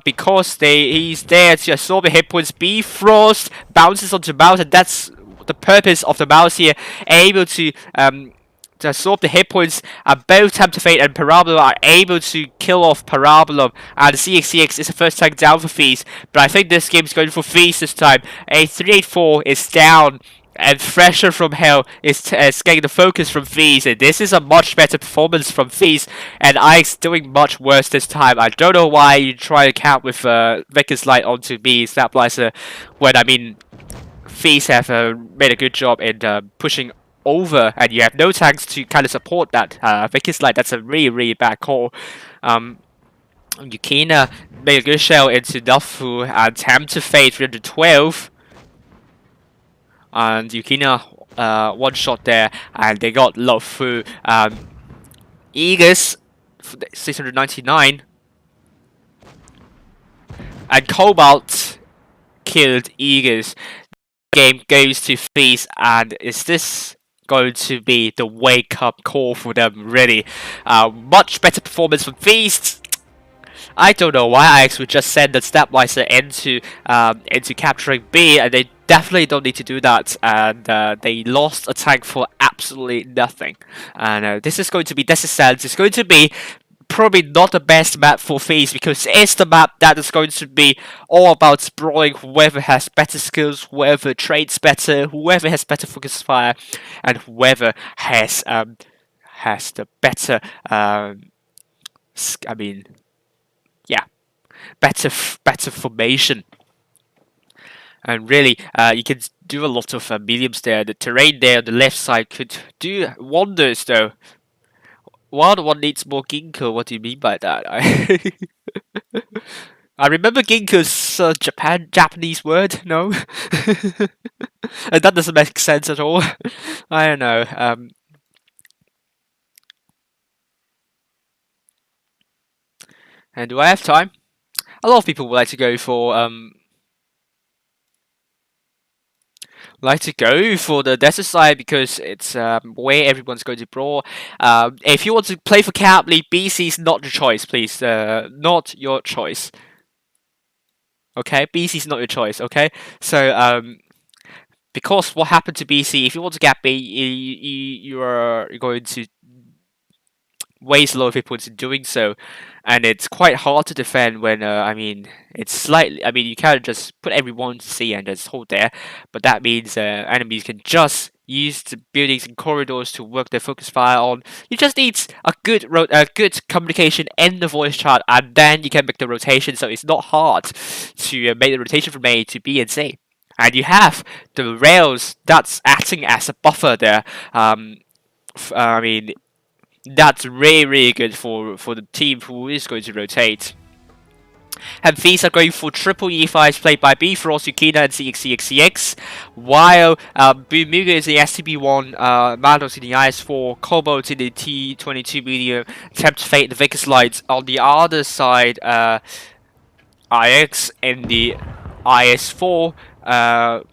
because he's there to absorb the hit points. Bifrost bounces onto mouse, and that's the purpose of the mouse here, able to to absorb the hit points, and both Temptafate and Parabola are able to kill off Parabola, and CXCX is the first tank down for Feast, but I think this game is going for Feast this time. A 384 is down, and Fresher from Hell is getting the focus from Feast, and this is a much better performance from Feast, and Ike's doing much worse this time. I don't know why you try to count with Vickers Light onto B Stabilizer when, I mean, Feast have made a good job in pushing over, and you have no tanks to kind of support that. Vickers Light, that's a really bad call. Yukina made a good shell into Dufu, and Temptafate 312. And Yukina one shot there, and they got Luofu. Aegis 699, and Cobalt killed Aegis. Game goes to Feast, and is this going to be the wake-up call for them? Really, much better performance from Feast. I don't know why Ix would just send the Stabilizer into capturing B, and they definitely don't need to do that, and they lost a tank for absolutely nothing. And this is going to be Descent. It's going to be probably not the best map for Feast, because it's the map that is going to be all about sprawling whoever has better skills, whoever trades better, whoever has better focus fire, and whoever has the better better formation. And really, you can do a lot of mediums there. The terrain there on the left side could do wonders, though. Wild one needs more ginkgo. What do you mean by that? I remember ginkgo's Japanese word. No, and that doesn't make sense at all. I don't know. And do I have time? A lot of people would like to go for the desert side, because it's where everyone's going to brawl. If you want to play for Cap League, BC is not your choice, please. Not your choice. Okay, BC is not your choice. Okay, so because what happened to BC? If you want to get B, you're going to waste a lot of hit points in doing so, and it's quite hard to defend when I mean, it's slightly, I mean, you can't just put everyone to C and just hold there, but that means enemies can just use the buildings and corridors to work their focus fire on. You just need a good communication in the voice chat, and then you can make the rotation, so it's not hard to make the rotation from A to B and C. And you have the rails that's acting as a buffer there. I mean, that's really good for the team who is going to rotate. And Feast are going for triple E5s played by Bifrost, Yukina, and CXCX, while Bumuga is the STB1, Mados in the IS4, Cobalt in the T22 medium, Temptafate the Vickers Lights. On the other side, IX in the IS4,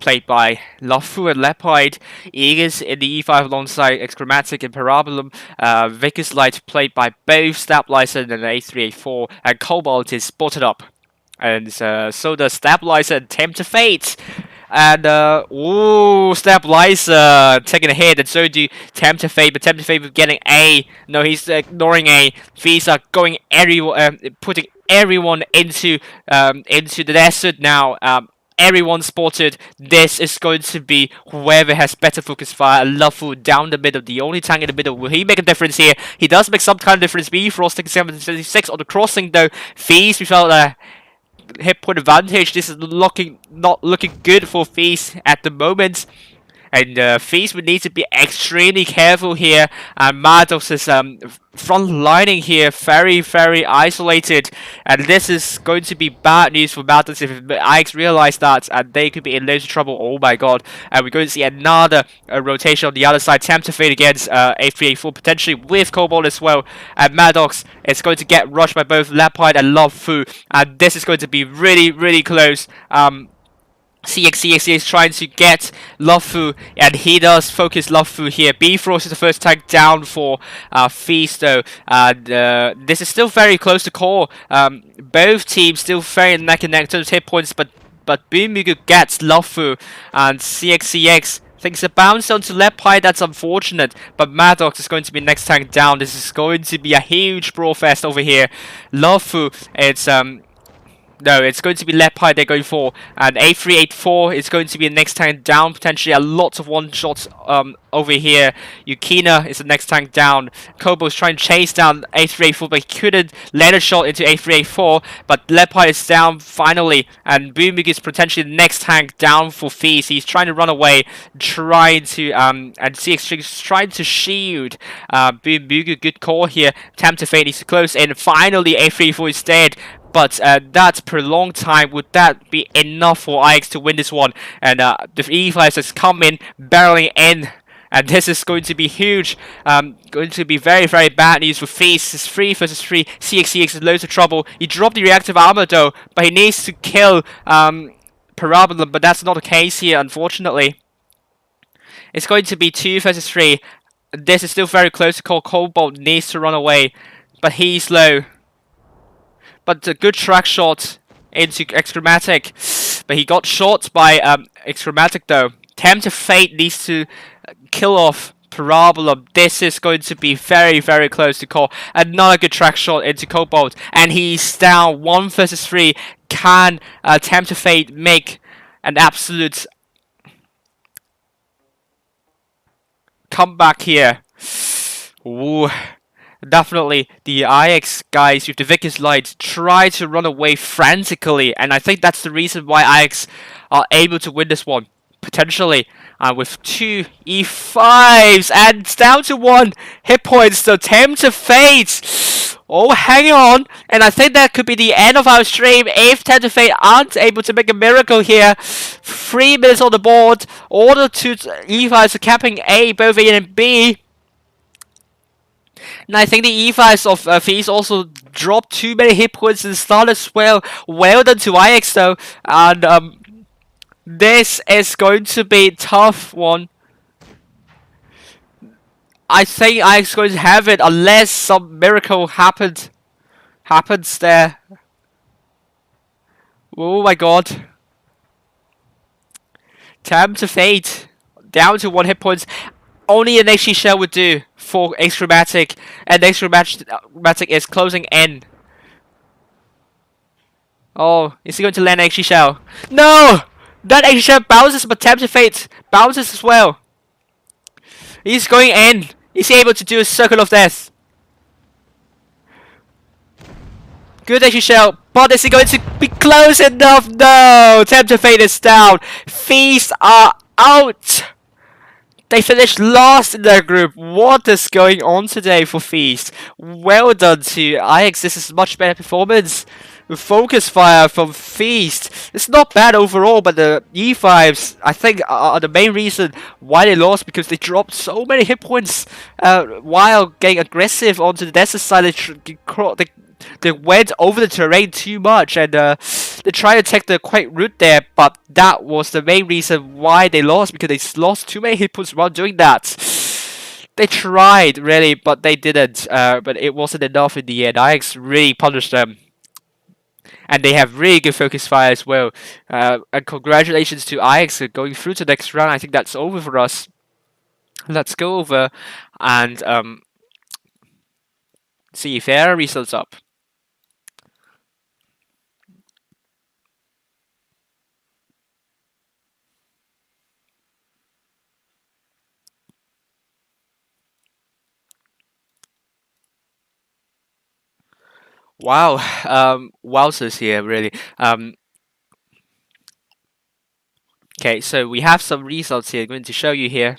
played by Luofu and Lepide, Aegis in the E5 alongside Excromatic and Parabolum, Vickers Light played by both Stabilizer and A3A4, and Cobalt is spotted up. And so does Stabilizer and Temptafate. And Stabilizer taking a hit, and so do Temptafate, but Temptafate getting A. No, he's ignoring A. Feast are going putting everyone into the desert now. Everyone spotted. This is going to be whoever has better focus fire. Luofu down the middle, the only tank in the middle. Will he make a difference here? He does make some kind of difference. Bifrost taking 776 on the crossing though. Feast without a hit point advantage. This is not looking good for Feast at the moment. And Feast would need to be extremely careful here. And Mados is front lining here, very isolated. And this is going to be bad news for Mados if Ix realize that, and they could be in loads of trouble. Oh my god. And we're going to see another rotation on the other side. Temptafate against A3A4, potentially with Cobalt as well. And Maddox is going to get rushed by both Lepide and Luofu. And this is going to be really close. CXCX is trying to get Luofu, and he does focus Luofu here. Bifrost is the first tank down for Feast though, and this is still very close to call. Both teams still very neck and neck in terms of hit points, but Bumugu gets Luofu, and CXCX Thanks a bounce onto Lepi, that's unfortunate, but Maddox is going to be next tank down. This is going to be a huge brawl fest over here. Lofu, it's no, it's going to be Lepi they're going for, and A3, A4 is going to be the next tank down, potentially a lot of one-shots over here. Yukina is the next tank down. Kobo's trying to chase down A3, A4, but he couldn't land a shot into A3, A4, but Lepi is down finally, and Boomig is potentially the next tank down for Feast. He's trying to run away, trying to, and CX is trying to shield Boomig. Good call here. Temptafate needs to close in. Finally, A3, A4 is dead. But that prolonged time, would that be enough for IX to win this one? And the E5s has come in, barreling in. And this is going to be huge. Going to be very, very bad news for Feast. It's 3 versus 3. CX in loads of trouble. He dropped the reactive armor though, but he needs to kill Parabolum. But that's not the case here, unfortunately. It's going to be 2 versus 3. This is still very close to call. Cobalt needs to run away, but he's low. But a good track shot into Excromatic. But he got shot by Excromatic though. Temptafate needs to kill off Parabolum. This is going to be very, very close to call. Another good track shot into Cobalt. And he's down 1 versus 3. Can Temptafate make an absolute comeback here? Ooh. Definitely, the IX guys with the Vickers Light try to run away frantically, and I think that's the reason why IX are able to win this one, potentially. With 2 E5s, and it's down to 1 hit points, so Temptafate. Oh, hang on, and I think that could be the end of our stream if Temptafate aren't able to make a miracle here. 3 minutes on the board, all the 2 E5s are capping A, both A and B. And I think the E5s of Feast also dropped too many hit points in the start as well. Well done to IX though. And this is going to be a tough one. I think IX is going to have it unless some miracle happens there. Oh my god. Temptafate. Down to 1 hit points. Only an XG shell would do for Excromatic, and Excromatic is closing in. Oh, is he going to land an XG shell? No! That XG shell bounces, but Temptafate bounces as well. He's going in. Is he able to do a circle of death? Good XG shell, but is he going to be close enough? No! Temptafate is down. Feast are out. They finished last in their group. What is going on today for Feast? Well done to IX. This is much better performance. With focus fire from Feast. It's not bad overall, but the E5s, I think, are the main reason why they lost, because they dropped so many hit points while getting aggressive onto the desert side. They went over the terrain too much, and they tried to take the quick route there, but that was the main reason why they lost, because they lost too many hit points while doing that. They tried, really, but they didn't. But it wasn't enough in the end. IX really punished them. And they have really good focus fire as well. And congratulations to IX for going through to the next round. I think that's over for us. Let's go over and see if their results up. Wow, wowzers here, really. Okay, so we have some results here. I'm going to show you here.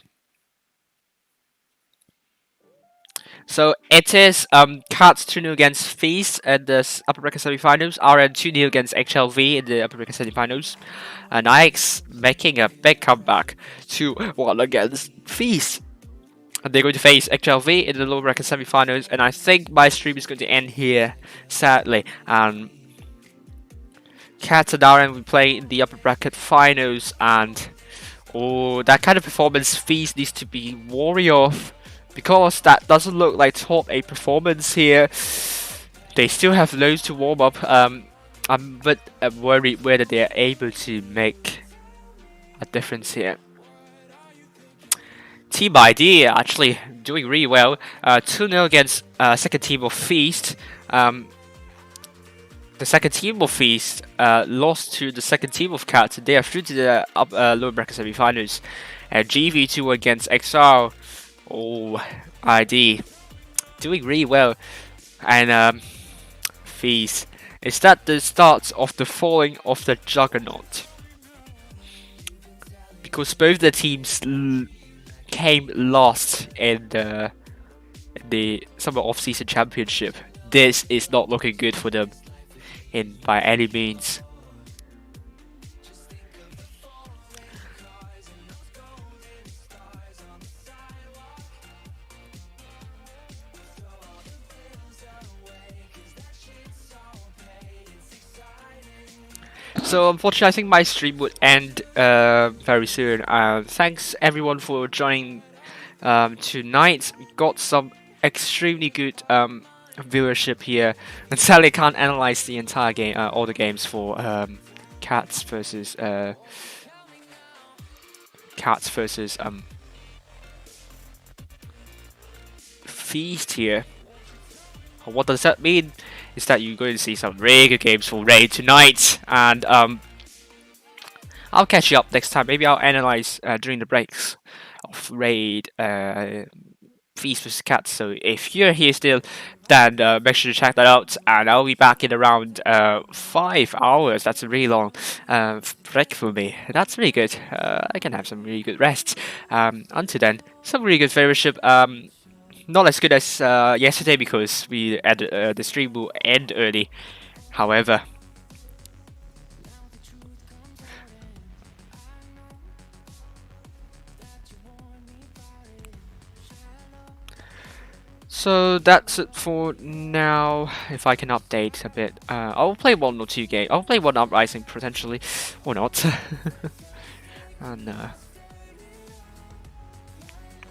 So it is Cats 2-0 against Feast in the upper bracket semi-finals, RN 2-0 against HLV in the upper bracket semi-finals, and IX making a big comeback to 1 against Feast. And they're going to face HLV in the lower bracket semi-finals, and I think my stream is going to end here, sadly. Cats and RN will play in the upper bracket finals, and oh, that kind of performance Feast needs to be wary of, because that doesn't look like top 8 performance here. They still have loads to warm up. I'm a bit worried whether they are able to make a difference here. Team ID actually doing really well. 2-0 against second team of Feast. The second team of Feast lost to the second team of Cat. They are through to the lower bracket semi-finals. And GV2 against XR. Oh, ID doing really well. And Feast. Is that the start of the falling of the Juggernaut? Because both the teams came last in the summer off-season championship. This is not looking good for them by any means. So unfortunately, I think my stream would end very soon. Thanks everyone for joining tonight. Got some extremely good viewership here, and sadly can't analyze the entire game, all the games for Cats versus Feast here. What does that mean? Is that you're going to see some really good games for Raid tonight, and I'll catch you up next time. Maybe I'll analyze during the breaks of Raid Feast vs Cats. So if you're here still, then make sure to check that out, and I'll be back in around 5 hours. That's a really long break for me. That's really good. I can have some really good rest. Until then, some really good viewership. Not as good as yesterday because the stream will end early. However, so that's it for now. If I can update a bit, I'll play 1 or 2 games. I'll play 1 Uprising potentially, or not. And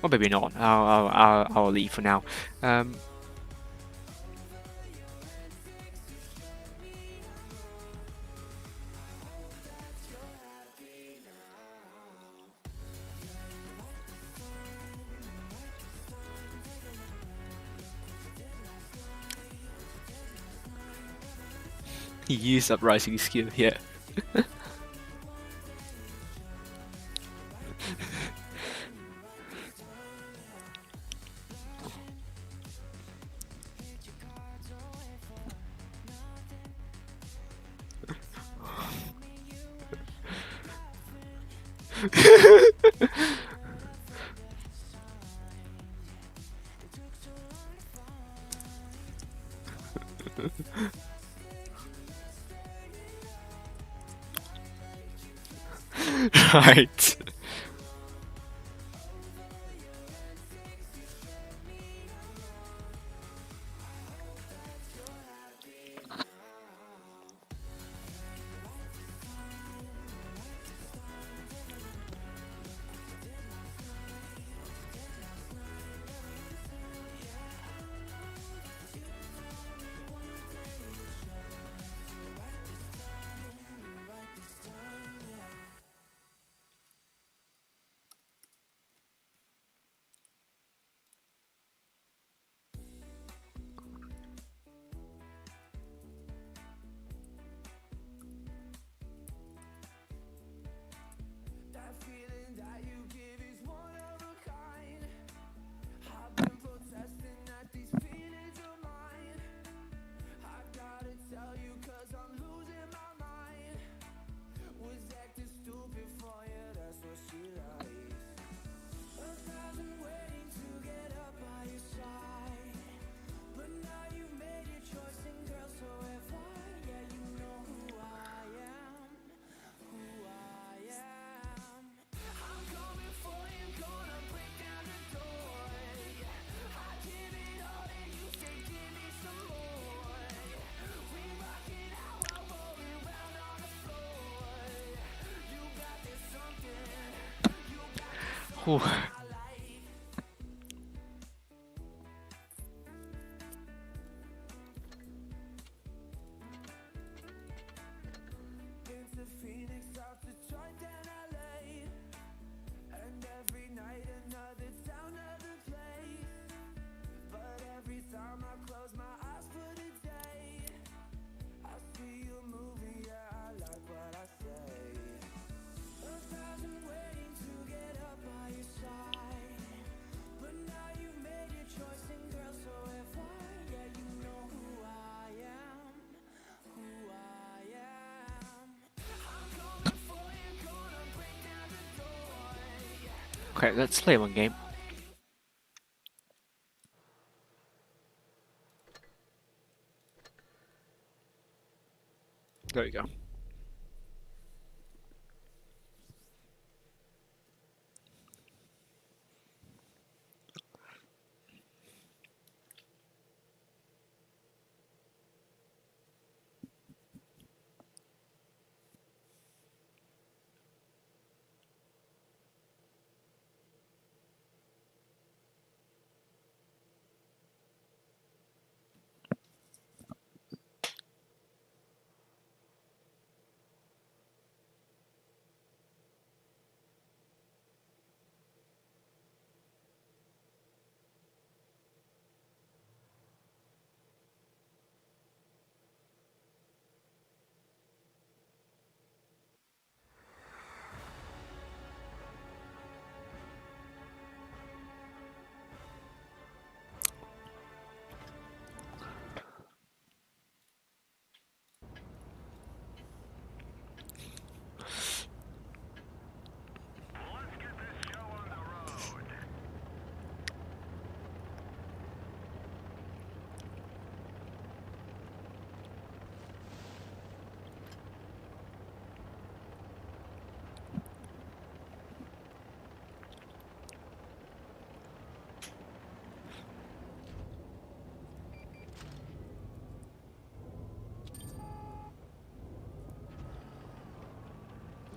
or maybe not. I'll leave for now. He used Uprising skill here. Right. Whew. Phoenix out to Detroit and LA, and every night another Okay, let's play one game. There you go.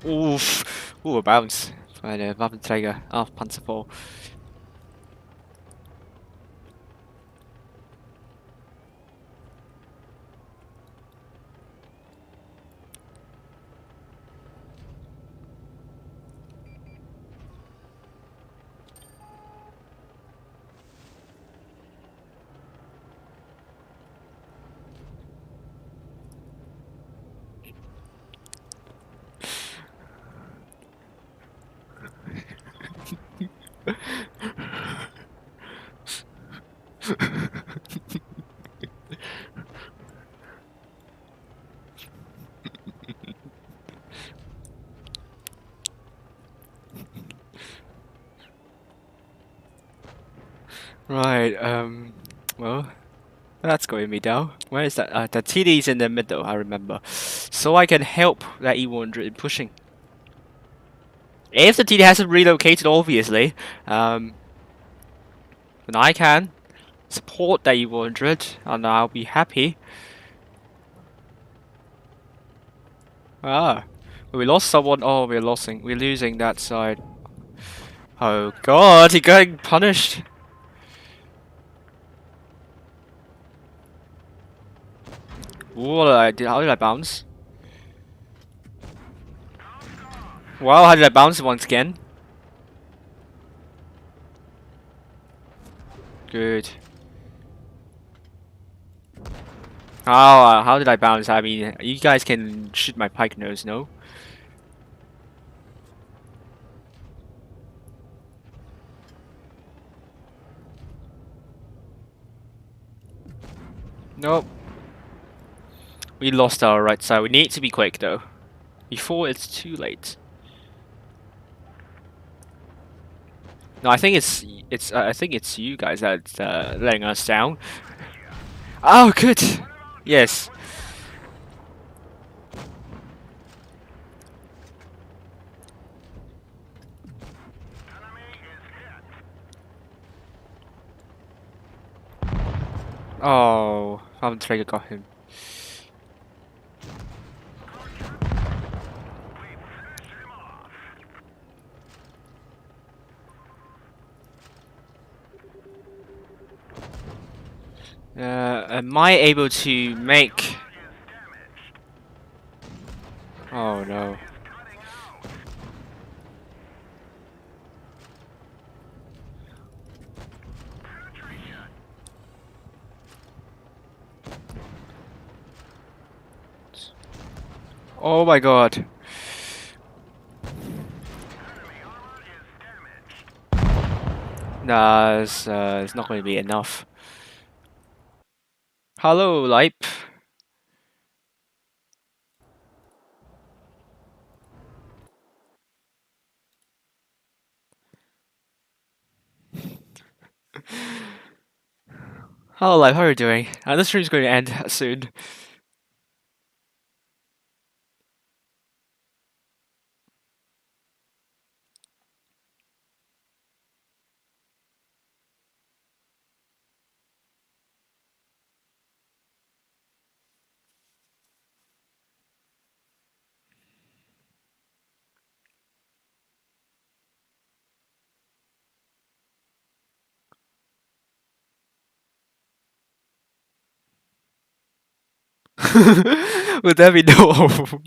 Uff. Ooh, a bounce. Bei der Waffenträger auf Panzer 4. Right, well, that's going me down. Where is that? The TD's in the middle, I remember. So I can help that E100 in pushing. If the TD hasn't relocated, obviously, then I can support that E100, and I'll be happy. Ah, we lost someone. Oh, we're losing. We're losing that side. Oh God, he's getting punished. What did I do? How did I bounce? Wow, how did I bounce once again? Good. How did I bounce? I mean, you guys can shoot my pike nose, no? Nope. We lost our right side. We need to be quick though, before it's too late. No, I think it's you guys that's letting us down. Oh, good. Yes. Oh, Trigger got him. Am I able to make? Oh no. Oh my God. Nah, it's not going to be enough. Hello, Lipe. Hello, live. How are you doing? This stream's going to end soon. Would there be no hope?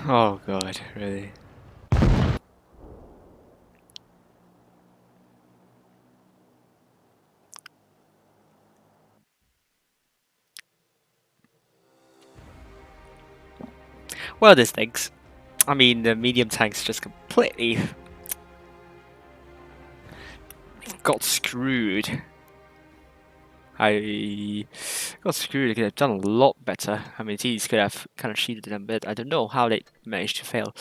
Oh god, really? Well, this things. I mean, the medium tanks just completely got screwed. I got screwed. They could have done a lot better. I mean, these could have kind of cheated them a bit. I don't know how they managed to fail.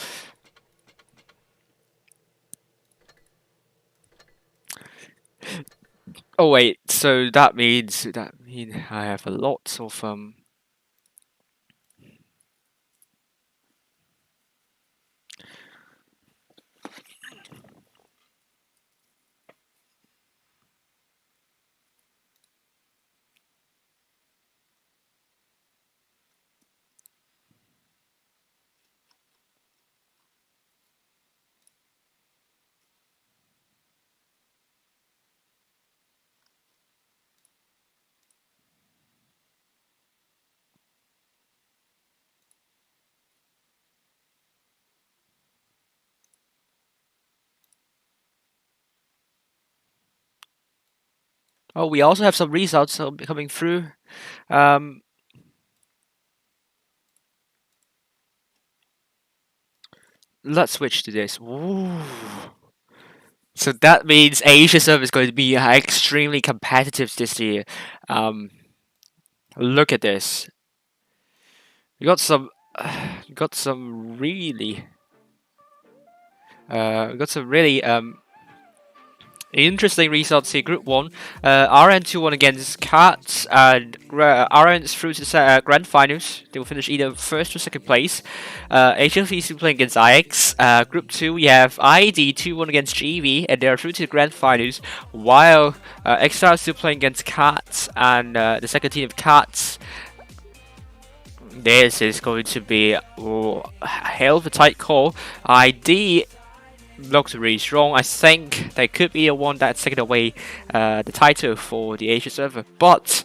Oh wait, so that means I have a lot of Oh, we also have some results coming through. Um, let's switch to this. Ooh. So that means Asia server is going to be extremely competitive this year. Um, look at this. We got some, we got some really, we got some really interesting results here. Group 1, RN 2-1 against Cats, and RN's through to the grand finals. They will finish either first or second place. HLC playing against IX. Group 2, we have ID 2-1 against GV, and they are through to the grand finals, while XR is still playing against Cats, and the second team of Cats. This is going to be a hell of a tight call. ID looks really strong. I think they could be the one that's taking away the title for the Asia server. But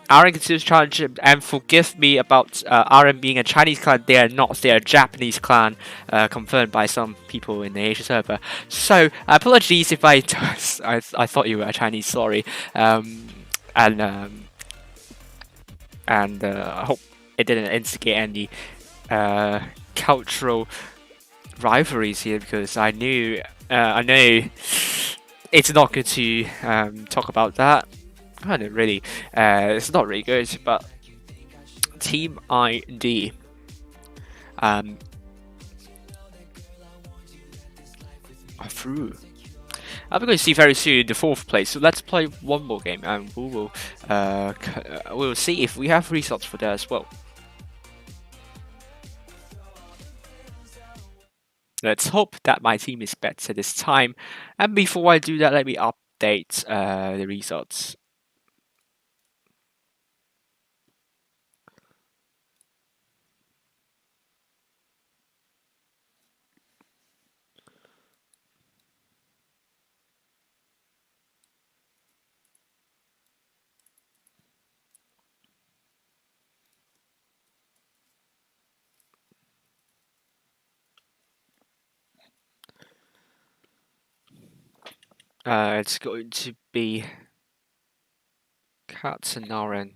Aaron considers challenge him, and forgive me about Aaron being a Chinese clan. They are not. They are a Japanese clan, confirmed by some people in the Asia server. So apologies if I thought you were a Chinese. Sorry. And I hope it didn't instigate any cultural rivalries here, because I know it's not good to talk about that. I don't really, it's not really good. But Team ID, are through. I'm going to see very soon the 4th place. So let's play one more game, and we will see if we have results for that as well. Let's hope that my team is better this time. And before I do that, let me update the results. It's going to be Katsunaran.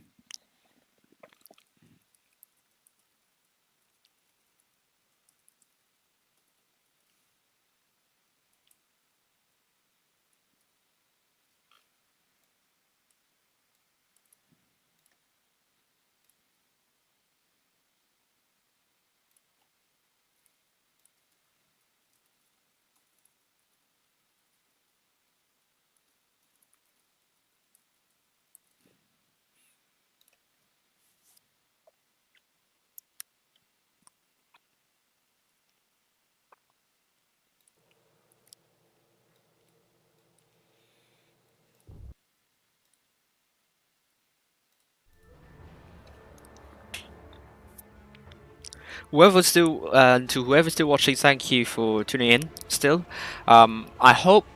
To whoever's still watching, thank you for tuning in. Still, I hope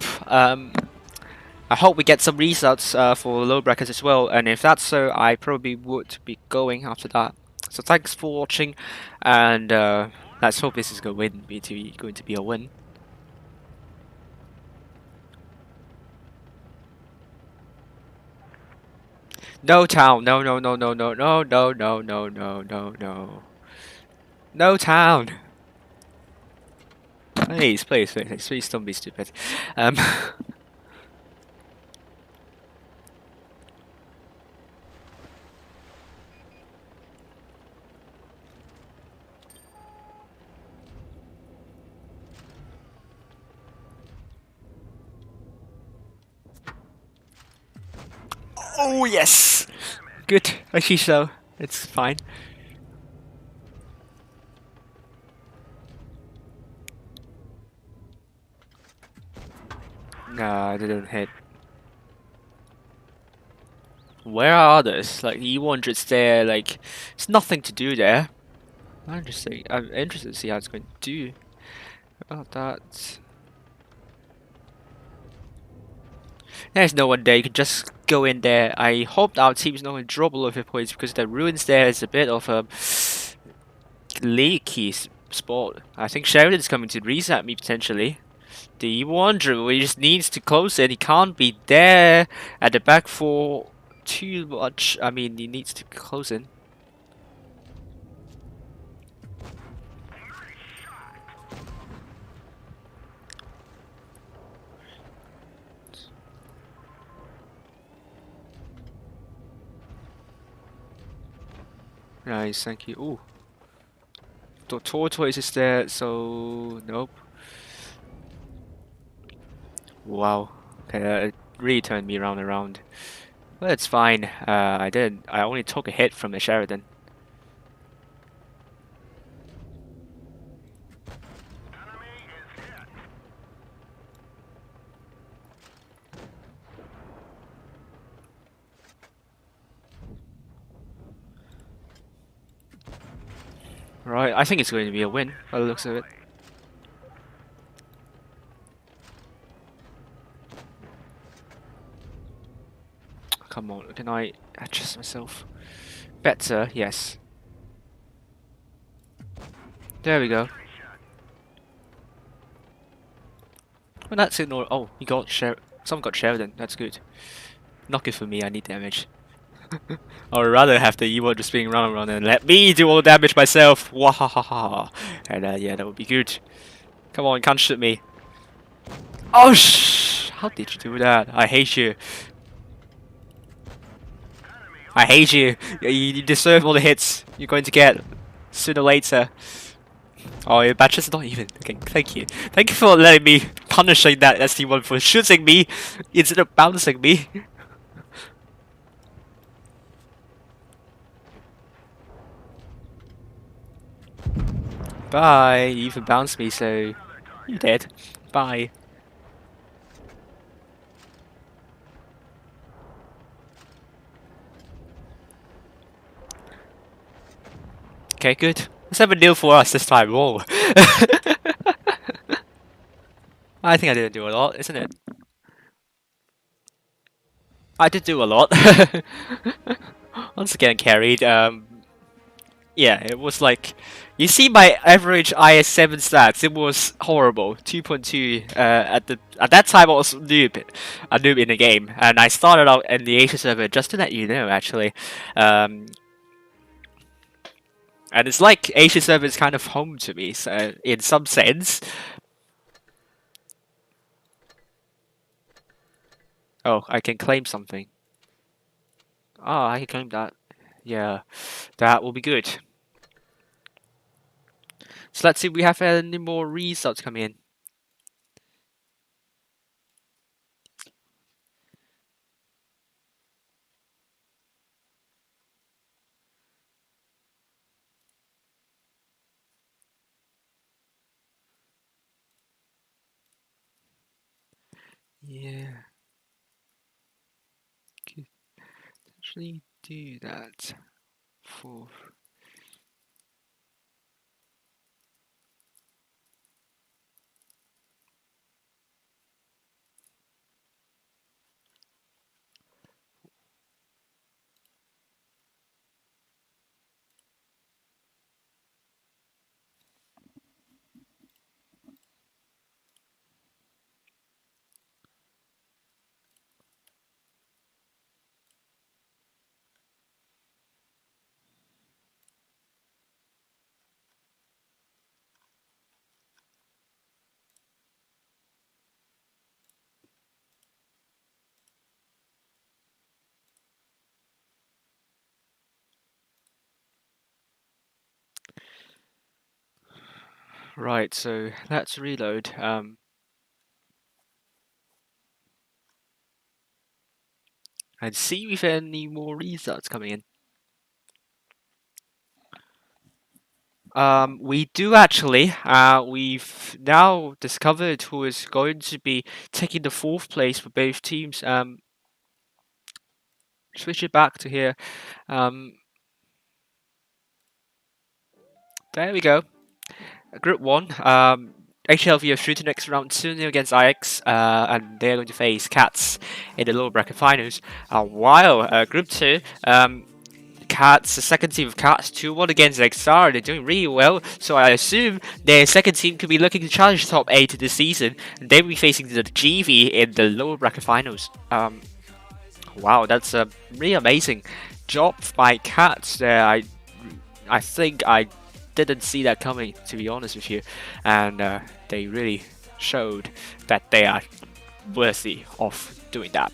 we get some results for low brackets as well. And if that's so, I probably would be going after that. So thanks for watching, and let's hope this is going to be a win. No town, no, no, no, no, no, no, no, no, no, no, no, no, no town. Please, don't be stupid. Oh yes, good. Actually, so it's fine. Nah, I didn't hit. Where are others? Like the E100's there. Like, it's nothing to do there. Interesting. I'm interested to see how it's going to do about that. There's no one there. You can just go in there. I hope our team's not going to drop a lot of points because the ruins there is a bit of a leaky spot. I think Sheridan's coming to reset me potentially. The E100, he just needs to close it. He can't be there at the back for too much. I mean, he needs to close it. Nice, thank you. Ooh. The tortoise is there, so nope. Wow. Okay, it really turned me around. But it's fine. I only took a hit from the Sheridan. Right, I think it's going to be a win by the looks of it. Come on, can I adjust myself? Better, yes. There we go. Well, that's it. Oh, he got someone got Sheridan. That's good. Not good for me. I need damage. I would rather have the Evo just being around and let me do all the damage myself. Wahahaha. And yeah, that would be good. Come on, can't shoot me. Oh how did you do that? I hate you. I hate you. You deserve all the hits you're going to get sooner or later. Oh, your batch is not even. Okay, thank you. Thank you for letting me punishing that SD1 for shooting me instead of bouncing me. Bye. You even bounced me, so you're dead. Bye. Okay, good. Let's have a deal for us this time. Whoa. I think I didn't do a lot, isn't it? I did do a lot. Once again carried. Yeah, it was like, you see my average IS7 stats. It was horrible. 2.2. At that time I was a noob in the game, and I started out in the Asia server just to let you know actually. Um, and it's like Asia server is kind of home to me, so in some sense. Oh, I can claim something. Oh, I can claim that. Yeah, that will be good. So let's see if we have any more results coming in. Yeah, could actually do that for. Right, so let's reload. And see if any more results coming in. We do actually. We've now discovered who is going to be taking the fourth place for both teams. Switch it back to here. Um, there we go. Group 1. HLV are through to next round 2-0 against IX, and they're going to face Cats in the lower bracket finals. While Group 2, Cats, the second team of Cats, 2-1 against XR. They're doing really well, so I assume their second team could be looking to challenge top 8 this season. And they'll be facing the GV in the lower bracket finals. Wow, that's a really amazing job by Cats there. I think I didn't see that coming, to be honest with you, and they really showed that they are worthy of doing that.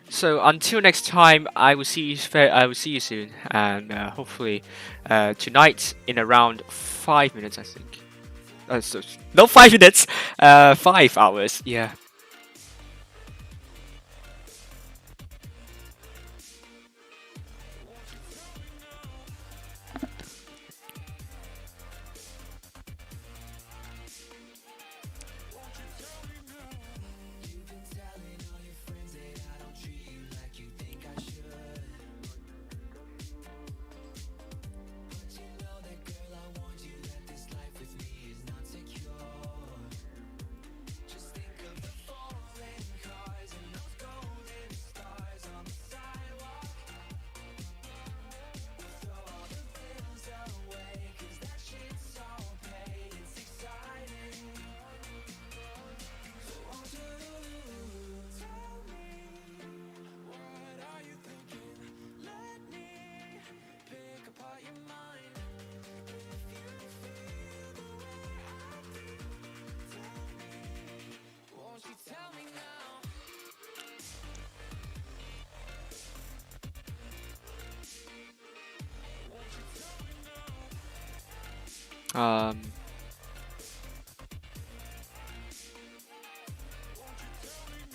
So until next time, I will see you. I will see you soon, and hopefully tonight in around 5 minutes, I think. So, no, 5 minutes. 5 hours. Yeah.